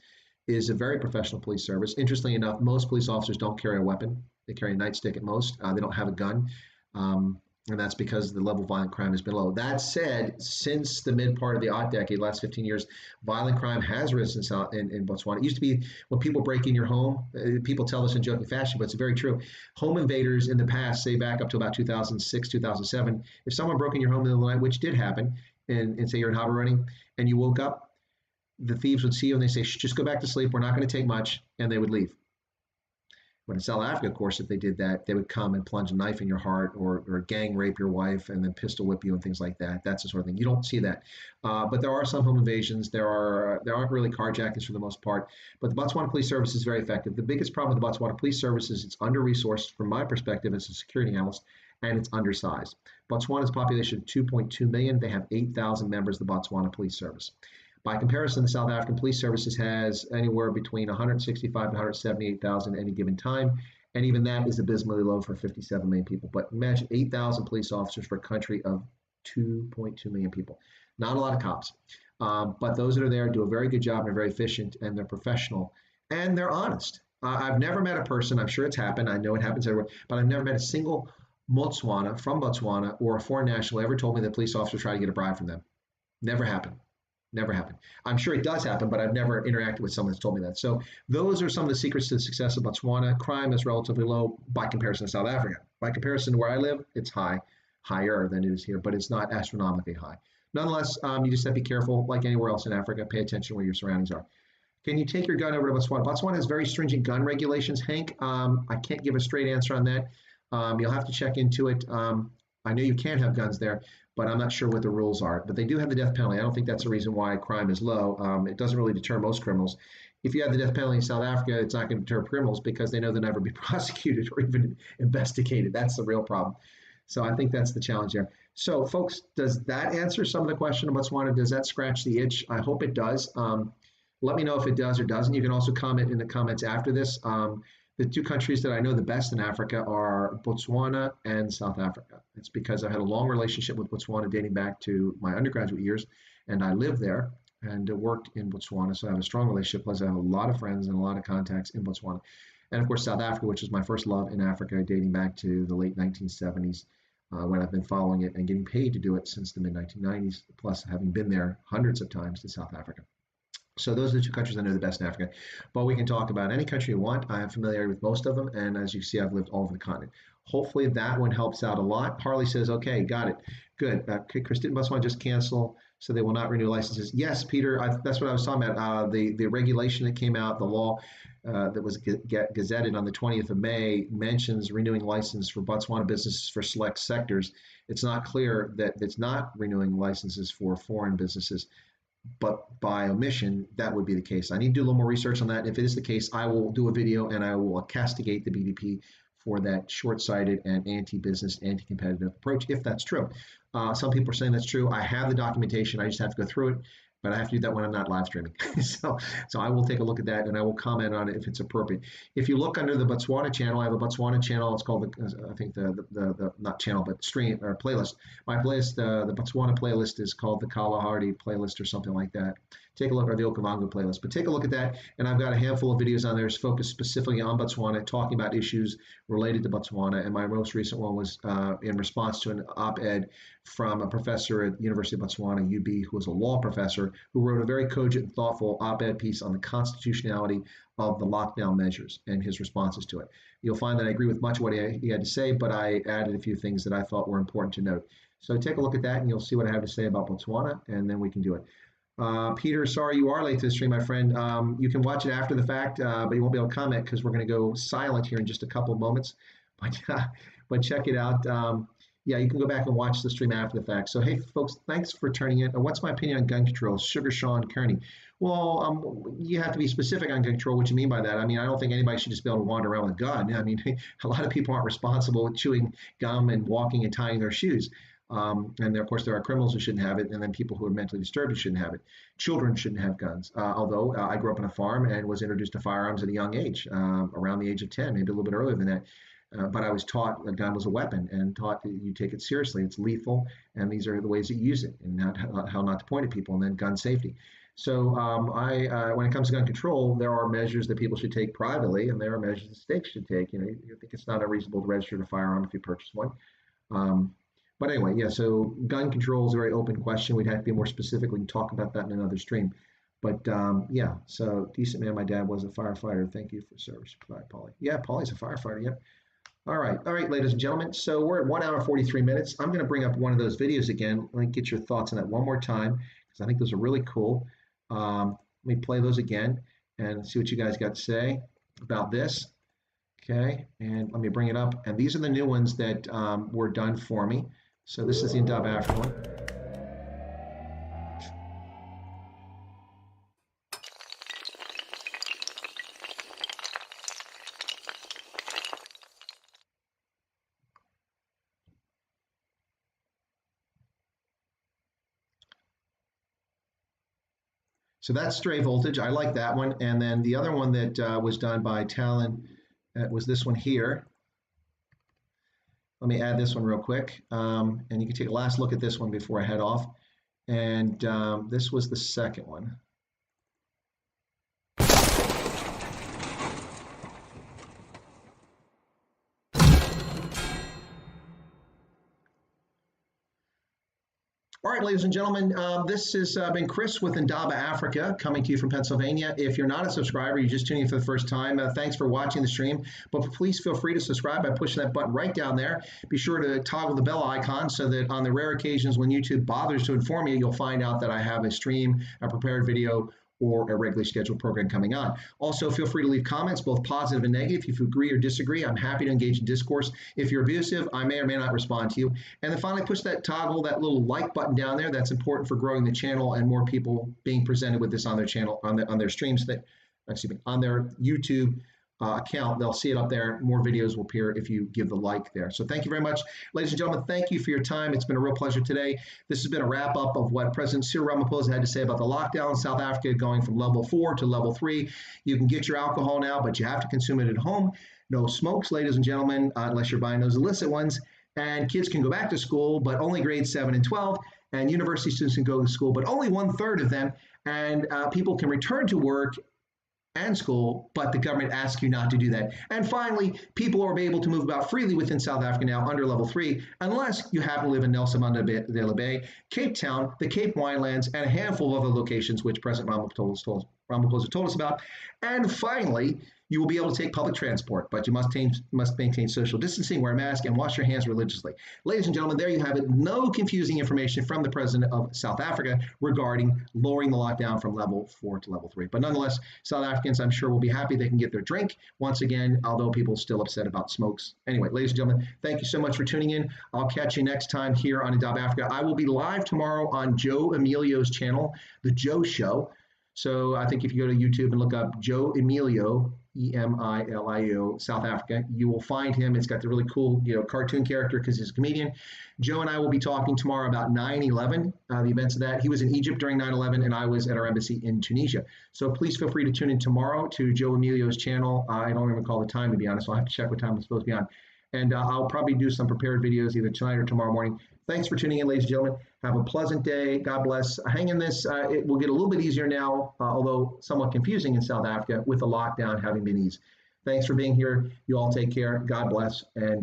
is a very professional police service. Interestingly enough, most police officers don't carry a weapon. They carry a nightstick at most. They don't have a gun. And that's because the level of violent crime has been low. That said, since the mid part of the odd decade, last 15 years, violent crime has risen in Botswana. It used to be when people break in your home, people tell this in joking fashion, but it's very true. Home invaders in the past, say back up to about 2006, 2007, if someone broke in your home in the night, which did happen, and say you're in harbor running, and you woke up, the thieves would see you and they say, just go back to sleep. We're not going to take much. And they would leave. But in South Africa, of course, if they did that, they would come and plunge a knife in your heart or gang rape your wife and then pistol whip you and things like that. That's the sort of thing. You don't see that. But there are some home invasions. There aren't really carjackings for the most part. But the Botswana Police Service is very effective. The biggest problem with the Botswana Police Service is it's under-resourced from my perspective as a security analyst, and it's undersized. Botswana's population of 2.2 million. They have 8,000 members of the Botswana Police Service. By comparison, the South African Police Services has anywhere between 165 and 178,000 at any given time, and even that is abysmally low for 57 million people. But imagine 8,000 police officers for a country of 2.2 million people. Not a lot of cops, but those that are there do a very good job and are very efficient, and they're professional, and they're honest. I've never met a person, I'm sure it's happened, I know it happens everywhere, but I've never met a single from Botswana or a foreign national ever told me that police officers try to get a bribe from them. Never happened. Never happened. I'm sure it does happen, but I've never interacted with someone that's told me that. So those are some of the secrets to the success of Botswana. Crime is relatively low by comparison to South Africa. By comparison to where I live, it's higher than it is here, but it's not astronomically high. Nonetheless, you just have to be careful, like anywhere else in Africa. Pay attention where your surroundings are. Can you take your gun over to Botswana? Botswana has very stringent gun regulations, Hank. I can't give a straight answer on that. You'll have to check into it. I know you can have guns there, but I'm not sure what the rules are. But they do have the death penalty. I don't think that's the reason why crime is low. It doesn't really deter most criminals. If you have the death penalty in South Africa, it's not going to deter criminals because they know they'll never be prosecuted or even investigated. That's the real problem. So I think that's the challenge there. So, folks, does that answer some of the question of Botswana? Does that scratch the itch? I hope it does. Let me know if it does or doesn't. You can also comment in the comments after this. The two countries that I know the best in Africa are Botswana and South Africa. It's because I had a long relationship with Botswana dating back to my undergraduate years, and I lived there and worked in Botswana. So I have a strong relationship, plus I have a lot of friends and a lot of contacts in Botswana. And of course, South Africa, which is my first love in Africa, dating back to the late 1970s, when I've been following it and getting paid to do it since the mid-1990s, plus having been there hundreds of times to South Africa. So those are the two countries I know the best in Africa. But we can talk about any country you want. I have familiarity with most of them. And as you see, I've lived all over the continent. Hopefully that one helps out a lot. Harley says, okay, got it. Good. Okay, Chris, didn't Botswana just cancel so they will not renew licenses? Yes, Peter, that's what I was talking about. The regulation that came out, the law that was gazetted on the 20th of May mentions renewing license for Botswana businesses for select sectors. It's not clear that it's not renewing licenses for foreign businesses, but by omission, that would be the case. I need to do a little more research on that. If it is the case, I will do a video and I will castigate the BDP for that short-sighted and anti-business, anti-competitive approach, if that's true. Some people are saying that's true. I have the documentation. I just have to go through it, but I have to do that when I'm not live streaming. so I will take a look at that and I will comment on it if it's appropriate. If you look under the Botswana channel, I have a Botswana channel. It's called the not channel, but stream or playlist. My playlist, the Botswana playlist is called the Kalahari playlist or something like that. Take a look at the Okavango playlist, but take a look at that. And I've got a handful of videos on there focused specifically on Botswana, talking about issues related to Botswana. And my most recent one was in response to an op-ed from a professor at the University of Botswana, UB, who was a law professor, who wrote a very cogent and thoughtful op-ed piece on the constitutionality of the lockdown measures and his responses to it. You'll find that I agree with much of what he had to say, but I added a few things that I thought were important to note. So take a look at that and you'll see what I have to say about Botswana, and then we can do it. Peter, sorry you are late to the stream, my friend. You can watch it after the fact, but you won't be able to comment because we're going to go silent here in just a couple of moments. But check it out. Yeah, you can go back and watch the stream after the fact. So, hey, folks, thanks for turning in. What's my opinion on gun control? Sugar Sean Kearney. Well, you have to be specific on gun control. What you mean by that? I mean, I don't think anybody should just be able to wander around with a gun. I mean, a lot of people aren't responsible with chewing gum and walking and tying their shoes. And of course, there are criminals who shouldn't have it, and then people who are mentally disturbed who shouldn't have it. Children shouldn't have guns, although I grew up on a farm and was introduced to firearms at a young age, around the age of 10, maybe a little bit earlier than that. But I was taught a gun was a weapon and taught that you take it seriously. It's lethal, and these are the ways that you use it, and how not to point at people, and then gun safety. So when it comes to gun control, there are measures that people should take privately, and there are measures that states should take. You think it's not unreasonable to register a firearm if you purchase one. But anyway, yeah, so gun control is a very open question. We'd have to be more specific. We can talk about that in another stream. But yeah, so decent man, my dad was a firefighter. Thank you for service, Polly. Yeah, Polly's a firefighter, yep. All right, ladies and gentlemen. So we're at 1 hour, 43 minutes. I'm going to bring up one of those videos again. Let me get your thoughts on that one more time, because I think those are really cool. Let me play those again and see what you guys got to say about this. Okay, and let me bring it up. And these are the new ones that were done for me. So this is the Indaba Africa one. So that's Stray Voltage. I like that one. And then the other one that was done by Talon was this one here. Let me add this one real quick. And you can take a last look at this one before I head off. And this was the second one. All right, ladies and gentlemen, this has been Chris with Indaba Africa coming to you from Pennsylvania. If you're not a subscriber, you're just tuning in for the first time, thanks for watching the stream. But please feel free to subscribe by pushing that button right down there. Be sure to toggle the bell icon so that on the rare occasions when YouTube bothers to inform you, you'll find out that I have a stream, a prepared video, or a regularly scheduled program coming on. Also, feel free to leave comments, both positive and negative. If you agree or disagree, I'm happy to engage in discourse. If you're abusive, I may or may not respond to you. And then finally, push that toggle, that little like button down there. That's important for growing the channel and more people being presented with this on their channel, on their streams, on their YouTube account. They'll see it up there. More videos will appear if you give the like there. So thank you very much. Ladies and gentlemen, thank you for your time. It's been a real pleasure today. This has been a wrap up of what President Cyril Ramaphosa had to say about the lockdown in South Africa going from level 4 to level 3. You can get your alcohol now, but you have to consume it at home. No smokes, ladies and gentlemen, unless you're buying those illicit ones. And kids can go back to school, but only grades 7 and 12. And university students can go to school, but only 1/3 of them. And people can return to work and school, but the government asks you not to do that. And finally, people are able to move about freely within South Africa now under level 3, unless you happen to live in Nelson Mandela Bay, Cape Town, the Cape Winelands, and a handful of other locations which President Ramaphosa told us about. And finally, you will be able to take public transport, but you must maintain social distancing, wear a mask, and wash your hands religiously. Ladies and gentlemen, there you have it. No confusing information from the president of South Africa regarding lowering the lockdown from level 4 to level 3. But nonetheless, South Africans, I'm sure, will be happy they can get their drink once again, although people are still upset about smokes. Anyway, ladies and gentlemen, thank you so much for tuning in. I'll catch you next time here on Indaba Africa. I will be live tomorrow on Joe Emilio's channel, The Joe Show. So I think if you go to YouTube and look up Joe Emilio, Emilio, South Africa, you will find him. It's got the really cool, cartoon character because he's a comedian. Joe and I will be talking tomorrow about 9/11, the events of that. He was in Egypt during 9/11, and I was at our embassy in Tunisia. So please feel free to tune in tomorrow to Joe Emilio's channel. I don't even recall the time, to be honest. So I'll have to check what time I'm supposed to be on. And I'll probably do some prepared videos either tonight or tomorrow morning. Thanks for tuning in, ladies and gentlemen. Have a pleasant day. God bless. Hang in this. It will get a little bit easier now, although somewhat confusing in South Africa with the lockdown having been eased. Thanks for being here. You all take care. God bless. And